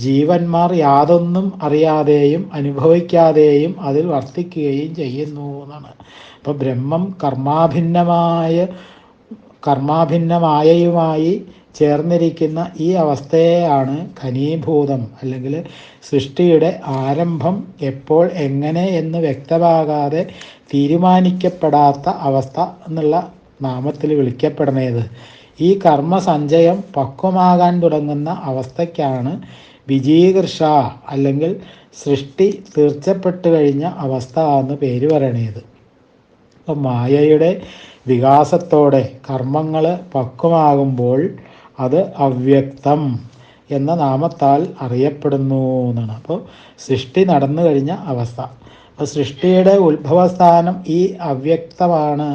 ജീവന്മാർ യാതൊന്നും അറിയാതെയും അനുഭവിക്കാതെയും അതിൽ വർത്തിക്കുകയും ചെയ്യുന്നു എന്നാണ്. അപ്പോൾ ബ്രഹ്മം കർമാഭിന്നമായയുമായി ചേർന്നിരിക്കുന്ന ഈ അവസ്ഥയെയാണ് ഘനീഭൂതം, അല്ലെങ്കിൽ സൃഷ്ടിയുടെ ആരംഭം എപ്പോൾ എങ്ങനെ എന്ന് വ്യക്തമാകാതെ തീരുമാനിക്കപ്പെടാത്ത അവസ്ഥ എന്നുള്ള നാമത്തിൽ വിളിക്കപ്പെടുന്നത്. ഈ കർമ്മസഞ്ചയം പക്വമാകാൻ തുടങ്ങുന്ന അവസ്ഥയ്ക്കാണ് വിജീകൃഷ അല്ലെങ്കിൽ സൃഷ്ടി തീർച്ചപ്പെട്ടു കഴിഞ്ഞ അവസ്ഥ എന്ന് പേര് പറയണത്. അപ്പം മായയുടെ വികാസത്തോടെ കർമ്മങ്ങൾ പക്വമാകുമ്പോൾ അത് അവ്യക്തം എന്ന നാമത്താൽ അറിയപ്പെടുന്നു എന്നാണ്. അപ്പോൾ സൃഷ്ടി നടന്നു കഴിഞ്ഞ അവസ്ഥ. അപ്പോൾ സൃഷ്ടിയുടെ ഉത്ഭവസ്ഥാനം ഈ അവ്യക്തമാണ്.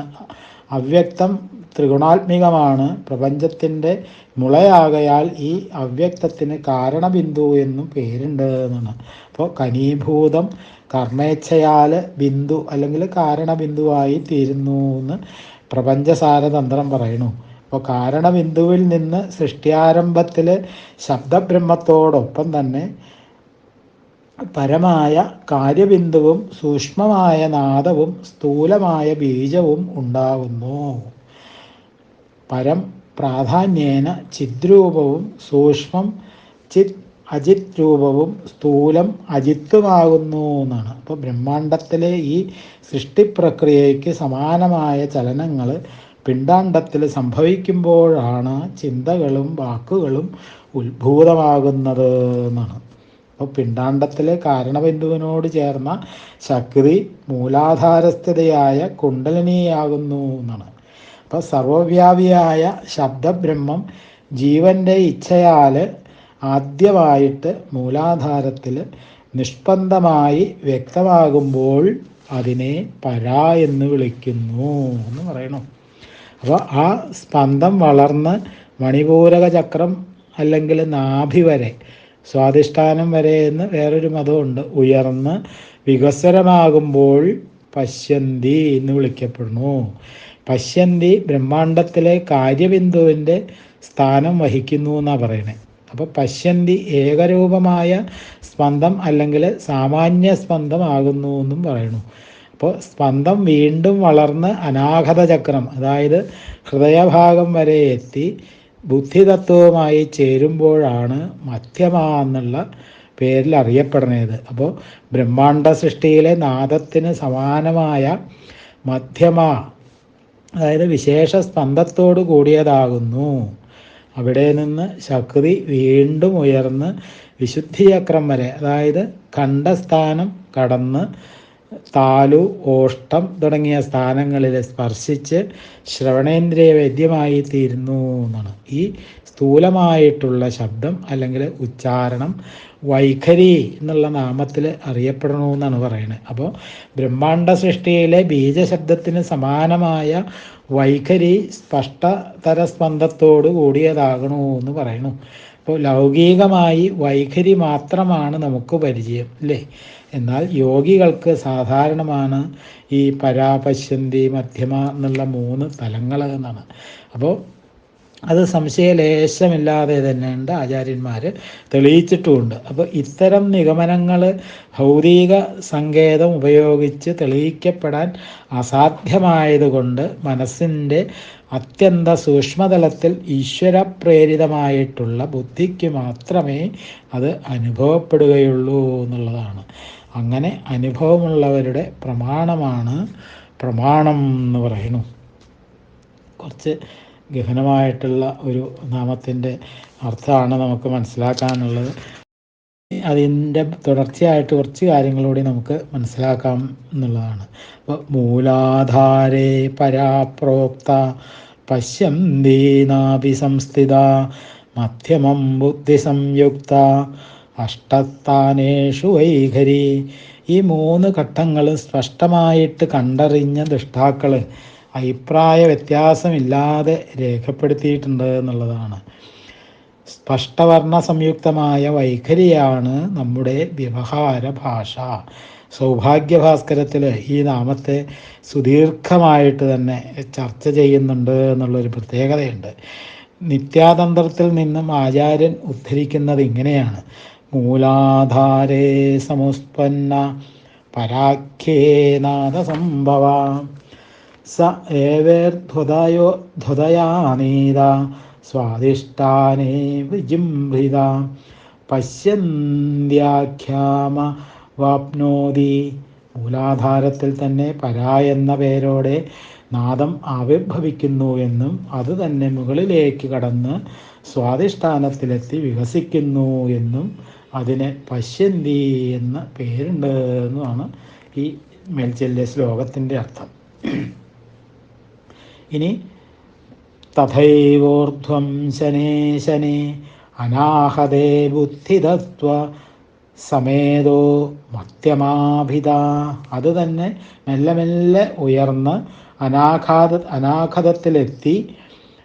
അവ്യക്തം ത്രിഗുണാത്മികമാണ്. പ്രപഞ്ചത്തിൻ്റെ മുളയാകയാൽ ഈ അവ്യക്തത്തിന് കാരണബിന്ദു എന്നും പേരുണ്ട് എന്നാണ്. അപ്പോൾ ഘനീഭൂതം കർമ്മേച്ഛയാൽ ബിന്ദു അല്ലെങ്കിൽ കാരണബിന്ദുവായി തീരുന്നു എന്ന് പ്രപഞ്ചസാരതന്ത്രം പറയുന്നു. അപ്പോൾ കാരണബിന്ദുവിൽ നിന്ന് സൃഷ്ടിയാരംഭത്തിൽ ശബ്ദബ്രഹ്മത്തോടൊപ്പം തന്നെ പരമായ കാര്യബിന്ദുവും സൂക്ഷ്മമായ നാദവും സ്ഥൂലമായ ബീജവും ഉണ്ടാകുന്നു. പരം പ്രാധാന്യേന ചിദ്രൂപവും സൂക്ഷ്മം ചിത് അജിത് രൂപവും സ്ഥൂലം അജിത്തുമാകുന്നു എന്നാണ്. അപ്പോൾ ബ്രഹ്മാണ്ടത്തിലെ ഈ സൃഷ്ടിപ്രക്രിയയ്ക്ക് സമാനമായ ചലനങ്ങൾ പിണ്ടാണ്ടത്തിൽ സംഭവിക്കുമ്പോഴാണ് ചിന്തകളും വാക്കുകളും ഉത്ഭൂതമാകുന്നത് എന്നാണ്. അപ്പോൾ പിണ്ടാണ്ടത്തിലെ കാരണബിന്ദുവിനോട് ചേർന്ന ശക്തി മൂലാധാരസ്ഥിതയായ കുണ്ടലിനിയാകുന്നു എന്നാണ്. അപ്പോൾ സർവവ്യാപിയായ ശബ്ദബ്രഹ്മം ജീവൻ്റെ ഇച്ഛയാൽ ആദ്യമായിട്ട് മൂലാധാരത്തിൽ നിഷ്പന്ദമായി വ്യക്തമാകുമ്പോൾ അതിനെ പരാ എന്ന് വിളിക്കുന്നു എന്ന് പറയണം. അപ്പോൾ ആ സ്പന്ദം വളർന്ന് മണിപൂരക ചക്രം അല്ലെങ്കിൽ നാഭി വരെ, സ്വാധിഷ്ഠാനം വരെ എന്ന് വേറൊരു മതമുണ്ട്, ഉയർന്ന് വികസ്വരമാകുമ്പോൾ പശ്യന്തി എന്ന് വിളിക്കപ്പെടുന്നു. പശ്യന്തി ബ്രഹ്മാണ്ടത്തിലെ കാര്യബിന്ദുവിൻ്റെ സ്ഥാനം വഹിക്കുന്നു എന്നാണ് പറയണത്. അപ്പോൾ പശ്യന്തി ഏകരൂപമായ സ്പന്ദം അല്ലെങ്കിൽ സാമാന്യ സ്പന്ദം ആകുന്നു എന്നും പറയുന്നു. അപ്പോൾ സ്പന്ദം വീണ്ടും വളർന്ന് അനാഗത ചക്രം, അതായത് ഹൃദയഭാഗം വരെ എത്തി ബുദ്ധിതത്വവുമായി ചേരുമ്പോഴാണ് മധ്യമ എന്നുള്ള പേരിൽ അറിയപ്പെടുന്നത്. അപ്പോൾ ബ്രഹ്മാണ്ട സൃഷ്ടിയിലെ നാദത്തിന് സമാനമായ മധ്യമ, അതായത് വിശേഷ സ്പന്ദത്തോടു കൂടിയതാകുന്നു. അവിടെ നിന്ന് ശക്തി വീണ്ടും ഉയർന്ന് വിശുദ്ധിചക്രം വരെ, അതായത് കണ്ഠസ്ഥാനം കടന്ന് താലു, ഓഷ്ടം തുടങ്ങിയ സ്ഥാനങ്ങളിൽ സ്പർശിച്ച് ശ്രവണേന്ദ്രിയ വേദ്യമായി തീരുന്നു എന്നാണ്. ഈ സ്ഥൂലമായിട്ടുള്ള ശബ്ദം അല്ലെങ്കിൽ ഉച്ചാരണം വൈഖരി എന്നുള്ള നാമത്തിൽ അറിയപ്പെടണമെന്നാണ് പറയുന്നത്. അപ്പോൾ ബ്രഹ്മാണ്ഡ സൃഷ്ടിയിലെ ബീജശബ്ദത്തിന് സമാനമായ വൈഖരി സ്പഷ്ടതര സ്പന്ദത്തോട് കൂടിയതാകണമെന്ന് പറയണു. അപ്പോൾ ലൗകികമായി വൈഖരി മാത്രമാണ് നമുക്ക് പരിചയം അല്ലേ. എന്നാൽ യോഗികൾക്ക് സാധാരണമാണ് ഈ പരാപശ്യന്തി മധ്യമ എന്നുള്ള 3 തലങ്ങൾ എന്നാണ്. അപ്പോൾ അത് സംശയലേശമില്ലാതെ തന്നെയുണ്ട് ആചാര്യന്മാർ തെളിയിച്ചിട്ടുമുണ്ട്. അപ്പോൾ ഇത്തരം നിഗമനങ്ങൾ ഭൗതിക സങ്കേതം ഉപയോഗിച്ച് തെളിയിക്കപ്പെടാൻ അസാധ്യമായതുകൊണ്ട് മനസ്സിൻ്റെ അത്യന്ത സൂക്ഷ്മതലത്തിൽ ഈശ്വരപ്രേരിതമായിട്ടുള്ള ബുദ്ധിക്ക് മാത്രമേ അത് അനുഭവപ്പെടുകയുള്ളൂ എന്നുള്ളതാണ്. അങ്ങനെ അനുഭവമുള്ളവരുടെ പ്രമാണമാണ് പ്രമാണം എന്ന് പറയുന്നു. കുറച്ച് ഗഹനമായിട്ടുള്ള ഒരു നാമത്തിൻ്റെ അർത്ഥമാണ് നമുക്ക് മനസ്സിലാക്കാനുള്ളത്. അതിൻ്റെ തുടർച്ചയായിട്ട് കുറച്ച് കാര്യങ്ങളൂടി നമുക്ക് മനസ്സിലാക്കാം എന്നുള്ളതാണ്. അപ്പോൾ മൂലാധാരേ പരാപ്രോക്ത പശ്യന്തീനാഭി സംസ്ഥിത മധ്യമം ബുദ്ധി സംയുക്ത അഷ്ടസ്ഥാനേഷു വൈഖരി. ഈ 3 ഘട്ടങ്ങൾ സ്പഷ്ടമായിട്ട് കണ്ടറിഞ്ഞ ദൃഷ്ടാക്കൾ അഭിപ്രായ വ്യത്യാസമില്ലാതെ രേഖപ്പെടുത്തിയിട്ടുണ്ട് എന്നുള്ളതാണ്. സ്പഷ്ടവർണ്ണ സംയുക്തമായ വൈഖരിയാണ് നമ്മുടെ വ്യവഹാര ഭാഷ. സൗഭാഗ്യഭാസ്കരത്തിൽ ഈ നാമത്തെ സുദീർഘമായിട്ട് തന്നെ ചർച്ച ചെയ്യുന്നുണ്ട് എന്നുള്ളൊരു പ്രത്യേകതയുണ്ട്. നിത്യാതന്ത്രത്തിൽ നിന്നും ആചാര്യൻ ഉദ്ധരിക്കുന്നത് ഇങ്ങനെയാണ്: മൂലാധാരേ സമുസ്പന്ന പരാഖ്യേ നാദസംഭവ സ ഏവേർധ്വദയാനീത സ്വാദിഷ്ടാനേ വിജൃംഭിത പശ്യന്ത്യാഖ്യാമ വാപ്നോതി. മൂലാധാരത്തിൽ തന്നെ പരാ എന്ന പേരോടെ നാദം ആവിർഭവിക്കുന്നു എന്നും അത് തന്നെ മുകളിലേക്ക് കടന്ന് സ്വാധിഷ്ഠാനത്തിലെത്തി വികസിക്കുന്നു എന്നും അതിന് പശ്യന്തി എന്ന പേരുണ്ട് എന്നുമാണ് ഈ മേൽച്ചൊല്ലിയ ശ്ലോകത്തിൻ്റെ അർത്ഥം. ഇനി തഥൈവോർധ്വം ശനേ ശനേ അനാഹതേ ബുദ്ധിതത്വ സമേതോ മധ്യമാഭിത. അത് തന്നെ മെല്ലെ മെല്ലെ ഉയർന്ന് അനാഘതത്തിലെത്തി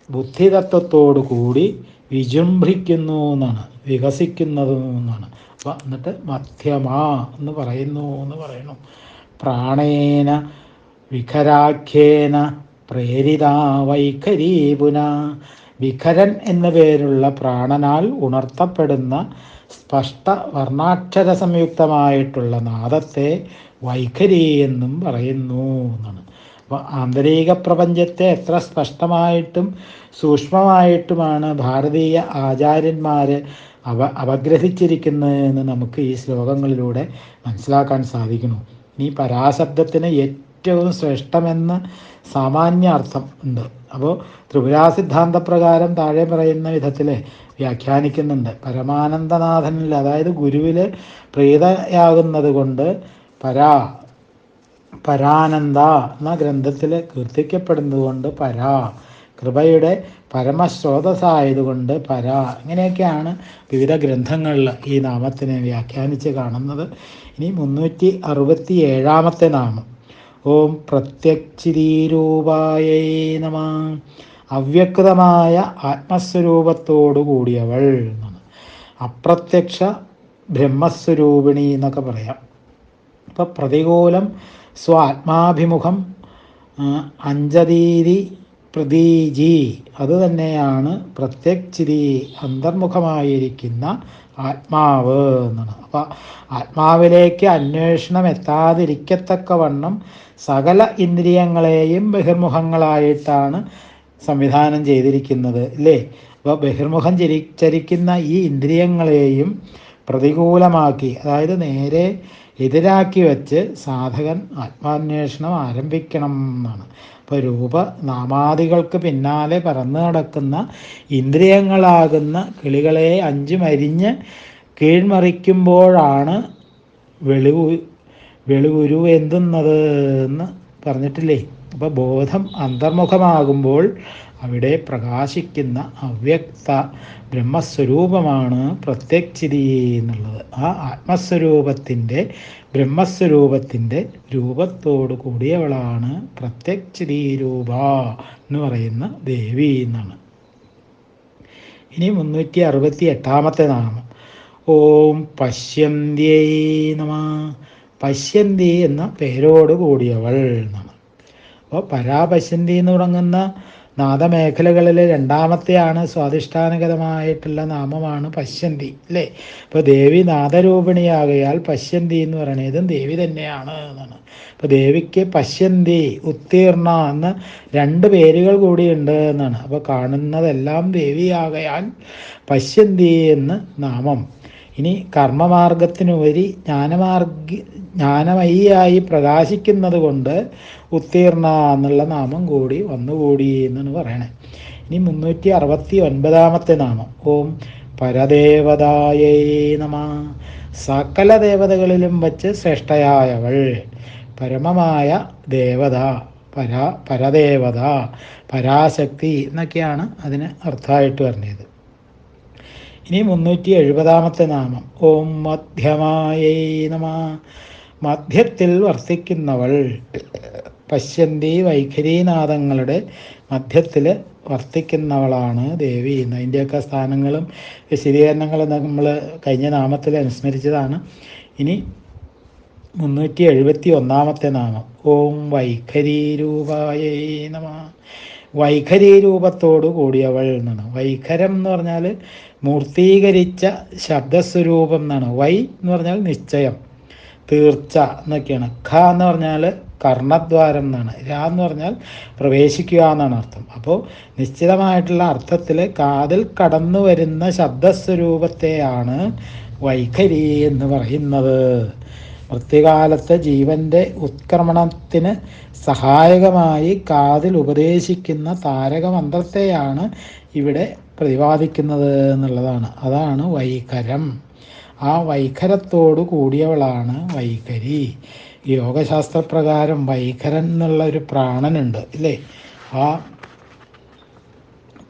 ബുദ്ധിതത്വത്തോടു കൂടി വിജൃംഭിക്കുന്നു എന്നാണ്, വികസിക്കുന്നത് എന്നാണ്. അപ്പം എന്നിട്ട് മധ്യമ എന്ന് പറയുന്നു. പ്രാണേന വിഖരാഖ്യേന പ്രേരിത വൈഖരി പുന. വിഖരൻ എന്ന പേരുള്ള പ്രാണനാൽ ഉണർത്തപ്പെടുന്ന സ്പഷ്ട വർണ്ണാക്ഷര സംയുക്തമായിട്ടുള്ള നാദത്തെ വൈഖരി എന്നും പറയുന്നു എന്നാണ്. അപ്പോൾ ആന്തരിക പ്രപഞ്ചത്തെ എത്ര സ്പഷ്ടമായിട്ടും സൂക്ഷ്മമായിട്ടുമാണ് ഭാരതീയ ആചാര്യന്മാർ അപഗ്രഹിച്ചിരിക്കുന്നതെന്ന് നമുക്ക് ഈ ശ്ലോകങ്ങളിലൂടെ മനസ്സിലാക്കാൻ സാധിക്കുന്നു. ഈ പരാശബ്ദത്തിന് ഏറ്റവും ശ്രേഷ്ഠമെന്ന് സാമാന്യ അർത്ഥം ഉണ്ട്. അപ്പോൾ ത്രിപുരാ സിദ്ധാന്തപ്രകാരം താഴെ പറയുന്ന വിധത്തിൽ വ്യാഖ്യാനിക്കുന്നുണ്ട്. പരമാനന്ദനാഥനിൽ, അതായത് ഗുരുവിൽ പ്രീതയാകുന്നത് കൊണ്ട് പരാനന്ദ എന്ന ഗ്രന്ഥത്തിൽ കീർത്തിക്കപ്പെടുന്നത് കൊണ്ട് പരാ, കൃപയുടെ പരമസ്രോതസ്സായതുകൊണ്ട് പരാ. ഇങ്ങനെയൊക്കെയാണ് വിവിധ ഗ്രന്ഥങ്ങളിൽ ഈ നാമത്തിനെ വ്യാഖ്യാനിച്ച് കാണുന്നത്. ഇനി 367 നാമം. ഓം പ്രത്യക്ഷിതീരൂപായൈ നമ. അവ്യക്തമായ ആത്മസ്വരൂപത്തോടു കൂടിയവൾ എന്നാണ്. അപ്രത്യക്ഷ ബ്രഹ്മസ്വരൂപിണി എന്നൊക്കെ പറയാം. ഇപ്പം പ്രതികൂലം സ്വാത്മാഭിമുഖം അഞ്ചതീതി പ്രതീജി, അത് തന്നെയാണ് പ്രത്യക്ഷിതി, അന്തർമുഖമായിരിക്കുന്ന ആത്മാവ് എന്നാണ്. അപ്പം ആത്മാവിലേക്ക് അന്വേഷണം എത്താതിരിക്കത്തക്കവണ്ണം സകല ഇന്ദ്രിയങ്ങളെയും ബഹിർമുഖങ്ങളായിട്ടാണ് സംവിധാനം ചെയ്തിരിക്കുന്നത് അല്ലേ. അപ്പോൾ ബഹിർമുഖം ചരിക്കുന്ന ഈ ഇന്ദ്രിയങ്ങളെയും പ്രതികൂലമാക്കി, അതായത് നേരെ എതിരാക്കി വെച്ച് സാധകൻ ആത്മാന്വേഷണം ആരംഭിക്കണം എന്നാണ്. അപ്പോൾ രൂപനാമാദികൾക്ക് പിന്നാലെ പറന്നു നടക്കുന്ന ഇന്ദ്രിയങ്ങളാകുന്ന കിളികളെ 5 മരിഞ്ഞ് കീഴ്മറിക്കുമ്പോഴാണ് വെളിവുരു എന്തുന്നത് എന്ന് പറഞ്ഞിട്ടില്ലേ. അപ്പോൾ ബോധം അന്തർമുഖമാകുമ്പോൾ അവിടെ പ്രകാശിക്കുന്ന അവ്യക്ത ബ്രഹ്മസ്വരൂപമാണ് പ്രത്യക്ഷിതി എന്നുള്ളത്. ആ ബ്രഹ്മസ്വരൂപത്തിൻ്റെ രൂപത്തോട് കൂടിയവളാണ് പ്രത്യക്ഷിതി രൂപ എന്ന് പറയുന്ന ദേവി എന്നാണ്. ഇനി 368 നാമം. ഓം പശ്യന്ത്യൈ നമഃ. പശ്യന്തി എന്ന പേരോട് കൂടിയവൾ എന്നാണ്. അപ്പോൾ പരാപശ്യന്തി എന്ന് തുടങ്ങുന്ന നാദമേഖലകളിൽ രണ്ടാമത്തെയാണ് സ്വാധിഷ്ഠാനഗതമായിട്ടുള്ള നാമമാണ് പശ്യന്തി, അല്ലേ? ഇപ്പോൾ ദേവി നാദരൂപിണിയാകയാൽ പശ്യന്തി എന്ന് പറയുന്നതും ദേവി തന്നെയാണ് എന്നാണ്. അപ്പോൾ ദേവിക്ക് പശ്യന്തി, ഉത്തീർണ എന്ന 2 പേരുകൾ കൂടിയുണ്ട് എന്നാണ്. അപ്പോൾ കാണുന്നതെല്ലാം ദേവിയാകയാൽ പശ്യന്തി എന്ന് നാമം. ഇനി കർമ്മമാർഗത്തിനുപരി ജ്ഞാനമയിയായി പ്രകാശിക്കുന്നത് കൊണ്ട് ഉത്തീർണ എന്നുള്ള നാമം കൂടി വന്നുകൂടി എന്നാണ് പറയണേ. ഇനി 369 നാമം. ഓം പരദേവതായൈ നമഃ. സകല ദേവതകളിലും വച്ച് ശ്രേഷ്ഠയായവൾ, പരമമായ ദേവത, പരദേവത, പരാശക്തി എന്നൊക്കെയാണ് അതിന് അർത്ഥമായിട്ട് പറഞ്ഞത്. ഇനി 370 നാമം. ഓം മധ്യമായൈ നമഃ. മധ്യത്തിൽ വർത്തിക്കുന്നവൾ. പശ്യന്തി വൈഖരീനാദങ്ങളുടെ മധ്യത്തിൽ വർത്തിക്കുന്നവളാണ് ദേവി. അതിൻ്റെയൊക്കെ സ്ഥാനങ്ങളും വിശദീകരണങ്ങളും നമ്മൾ കഴിഞ്ഞ നാമത്തിൽ അനുസ്മരിച്ചതാണ്. ഇനി 371 നാമം. ഓം വൈഖരീരൂപായൈ നമഃ. വൈഖരീരൂപത്തോടു കൂടിയവൾ എന്നാണ്. വൈഖരം എന്ന് പറഞ്ഞാൽ മൂർത്തീകരിച്ച ശബ്ദസ്വരൂപം എന്നാണ്. വൈ എന്ന് പറഞ്ഞാൽ നിശ്ചയം, തീർച്ച എന്നൊക്കെയാണ്. ഖ എന്ന് പറഞ്ഞാൽ കർണദ്വാരം എന്നാണ്. രാ എന്ന് പറഞ്ഞാൽ പ്രവേശിക്കുക എന്നാണ് അർത്ഥം. അപ്പോൾ നിശ്ചിതമായിട്ടുള്ള അർത്ഥത്തിൽ കാതിൽ കടന്നു വരുന്ന ശബ്ദസ്വരൂപത്തെയാണ് വൈഖരി എന്ന് പറയുന്നത്. മൃത്യുകാലത്ത് ജീവൻ്റെ ഉത്ക്രമണത്തിന് സഹായകമായി കാതിൽ ഉപദേശിക്കുന്ന താരകമന്ത്രത്തെയാണ് ഇവിടെ പ്രതിപാദിക്കുന്നത് എന്നുള്ളതാണ്. അതാണ് വൈഖരം. ആ വൈഖരത്തോടു കൂടിയവളാണ് വൈഖരി. യോഗശാസ്ത്രപ്രകാരം വൈഖരൻ എന്നുള്ള ഒരു പ്രാണനുണ്ട്, ഇല്ലേ? ആ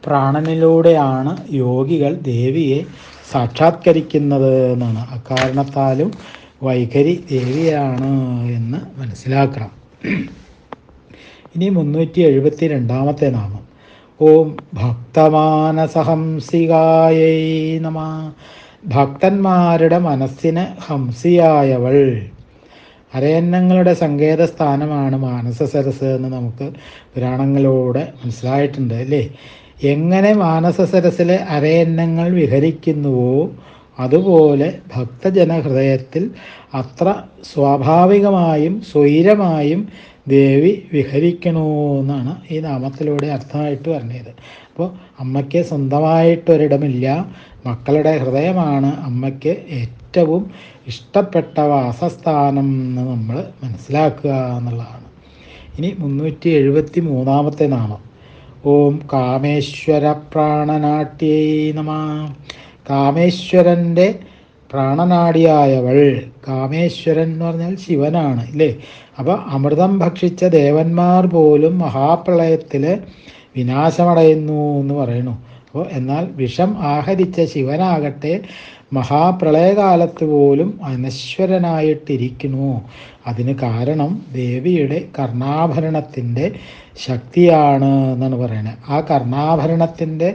പ്രാണനിലൂടെയാണ് യോഗികൾ ദേവിയെ സാക്ഷാത്കരിക്കുന്നത് എന്നാണ്. അക്കാരണത്താലും വൈഖരി ദേവിയാണ് എന്ന് മനസ്സിലാക്കണം. ഇനി 372 നാമം. ഓം ഭക്തമാനസഹംസികായൈ നമഃ. ഭക്തന്മാരുടെ മനസ്സിന് ഹംസിയായവൾ. അരയന്നങ്ങളുടെ സങ്കേത സ്ഥാനമാണ് മാനസ സരസ് എന്ന് നമുക്ക് പുരാണങ്ങളിലൂടെ മനസ്സിലായിട്ടുണ്ട്, അല്ലേ? എങ്ങനെ മാനസ സരസിലെ അരയന്നങ്ങൾ വിഹരിക്കുന്നുവോ അതുപോലെ ഭക്തജനഹൃദയത്തിൽ അത്ര സ്വാഭാവികമായും സ്വൈരമായും ദേവി വിഹരിക്കണമെന്നാണ് ഈ നാമത്തിലൂടെ അർത്ഥമായിട്ട് പറഞ്ഞത്. അപ്പോൾ അമ്മയ്ക്ക് സ്വന്തമായിട്ടൊരിടമില്ല. മക്കളുടെ ഹൃദയമാണ് അമ്മയ്ക്ക് ഏറ്റവും ഇഷ്ടപ്പെട്ട വാസസ്ഥാനം എന്ന് നമ്മൾ മനസ്സിലാക്കുക എന്നുള്ളതാണ്. ഇനി 373 നാമം. ഓം കാമേശ്വര പ്രാണനാട്യൈ നമഃ. കാമേശ്വരൻ്റെ പ്രാണനാടിയായവൾ. കാമേശ്വരൻ എന്ന് പറഞ്ഞാൽ ശിവനാണ്, ഇല്ലേ? അപ്പോൾ അമൃതം ഭക്ഷിച്ച ദേവന്മാർ പോലും മഹാപ്രളയത്തിൽ വിനാശമടയുന്നു എന്ന് പറയുന്നു. അപ്പോൾ എന്നാൽ വിഷം ആഹരിച്ച ശിവനാകട്ടെ മഹാപ്രളയകാലത്ത് പോലും അനശ്വരനായിട്ടിരിക്കുന്നു. അതിന് കാരണം ദേവിയുടെ കർണാഭരണത്തിൻ്റെ ശക്തിയാണ് എന്നാണ് പറയുന്നത്. ആ കർണാഭരണത്തിൻ്റെ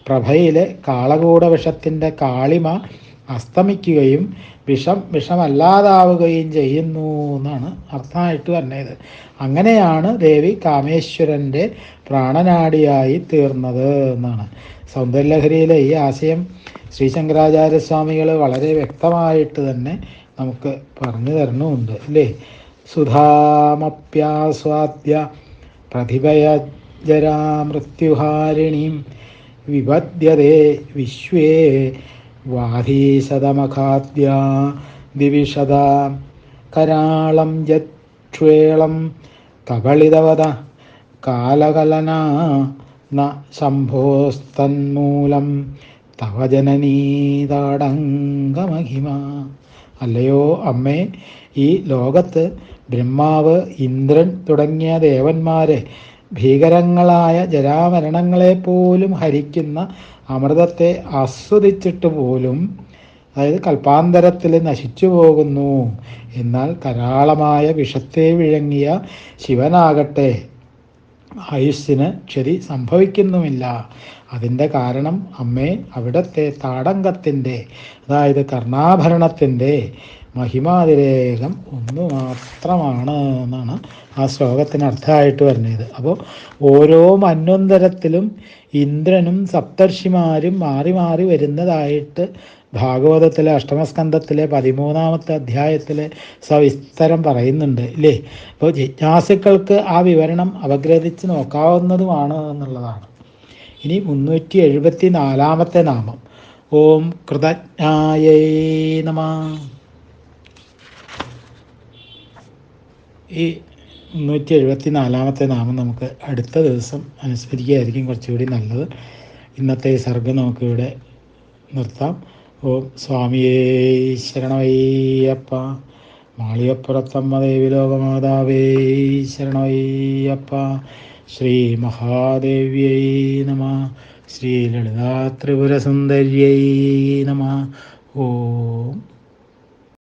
പ്രഭയിൽ കാളകൂട വിഷത്തിൻ്റെ കാളിമ അസ്തമിക്കുകയും വിഷമല്ലാതാവുകയും ചെയ്യുന്നു എന്നാണ് അർത്ഥമായിട്ട് പറഞ്ഞത്. അങ്ങനെയാണ് ദേവി കാമേശ്വരൻ്റെ പ്രാണനാടിയായി തീർന്നത് എന്നാണ്. സൗന്ദര്യലഹരിയിലെ ഈ ആശയം ശ്രീ ശങ്കരാചാര്യസ്വാമികൾ വളരെ വ്യക്തമായിട്ട് തന്നെ നമുക്ക് പറഞ്ഞു തരണമുണ്ട്, അല്ലേ? സുധാമപ്യാസ്വാദ്യ പ്രതിഭയജരാ മൃത്യുഹാരിണീം വിപദ്യതേ വിശ്വേ വാധീശതമഖാദ്യ ദിവിഷദ കരാളം ജക്ഷേളം കബളിതവത കാലകലന ന ശംഭോസ്തന്മൂലം തവ ജനനീതാടങ്കമഹിമ. അല്ലയോ അമ്മേ, ഈ ലോകത്ത് ബ്രഹ്മാവ്, ഇന്ദ്രൻ തുടങ്ങിയ ദേവന്മാരെ ഭീകരങ്ങളായ ജരാമരണങ്ങളെപ്പോലും ഹരിക്കുന്ന അമൃതത്തെ ആസ്വദിച്ചിട്ട് പോലും, അതായത് കൽപ്പാന്തരത്തിൽ നശിച്ചു പോകുന്നു. എന്നാൽ കരാളമായ വിഷത്തെ വിഴുങ്ങിയ ശിവനാകട്ടെ ആയുസ്സിന് ക്ഷതി സംഭവിക്കുന്നുമില്ല. അതിൻ്റെ കാരണം അമ്മേ അവിടുത്തെ താടങ്കത്തിൻ്റെ, അതായത് കർണാഭരണത്തിൻ്റെ മഹിമാതിരേകം ഒന്നു മാത്രമാണ് എന്നാണ് ആ ശ്ലോകത്തിന് അർത്ഥമായിട്ട് പറഞ്ഞത്. അപ്പോൾ ഓരോ മന്വന്തരത്തിലും ഇന്ദ്രനും സപ്തർഷിമാരും മാറി മാറി വരുന്നതായിട്ട് ഭാഗവതത്തിലെ അഷ്ടമസ്കന്ധത്തിലെ 13-ാമത്തെ അധ്യായത്തിലെ സവിസ്തരം പറയുന്നുണ്ട് ഇല്ലേ. അപ്പോൾ ജിജ്ഞാസുക്കൾക്ക് ആ വിവരണം അപഗ്രഥിച്ച് നോക്കാവുന്നതുമാണ് എന്നുള്ളതാണ്. ഇനി 374-ാമത്തെ നാമം. ഓം കൃതജ്ഞായൈ നമഃ. ഈ 374-ാമത്തെ നാമം നമുക്ക് അടുത്ത ദിവസം അനുസ്മരിക്കുകയായിരിക്കും കുറച്ചുകൂടി നല്ലത്. ഇന്നത്തെ സർഗം നമുക്കിവിടെ നിർത്താം. ഓം സ്വാമിയേ ശരണമയ്യപ്പ. മാളികപ്പുറത്തമ്മ ദേവി ലോകമാതാവേ ശരണമയ്യപ്പ. ശ്രീ മഹാദേവ്യൈ നമഃ. ശ്രീ ലളിതാ ത്രിപുരസുന്ദര്यै നമഃ. ഓം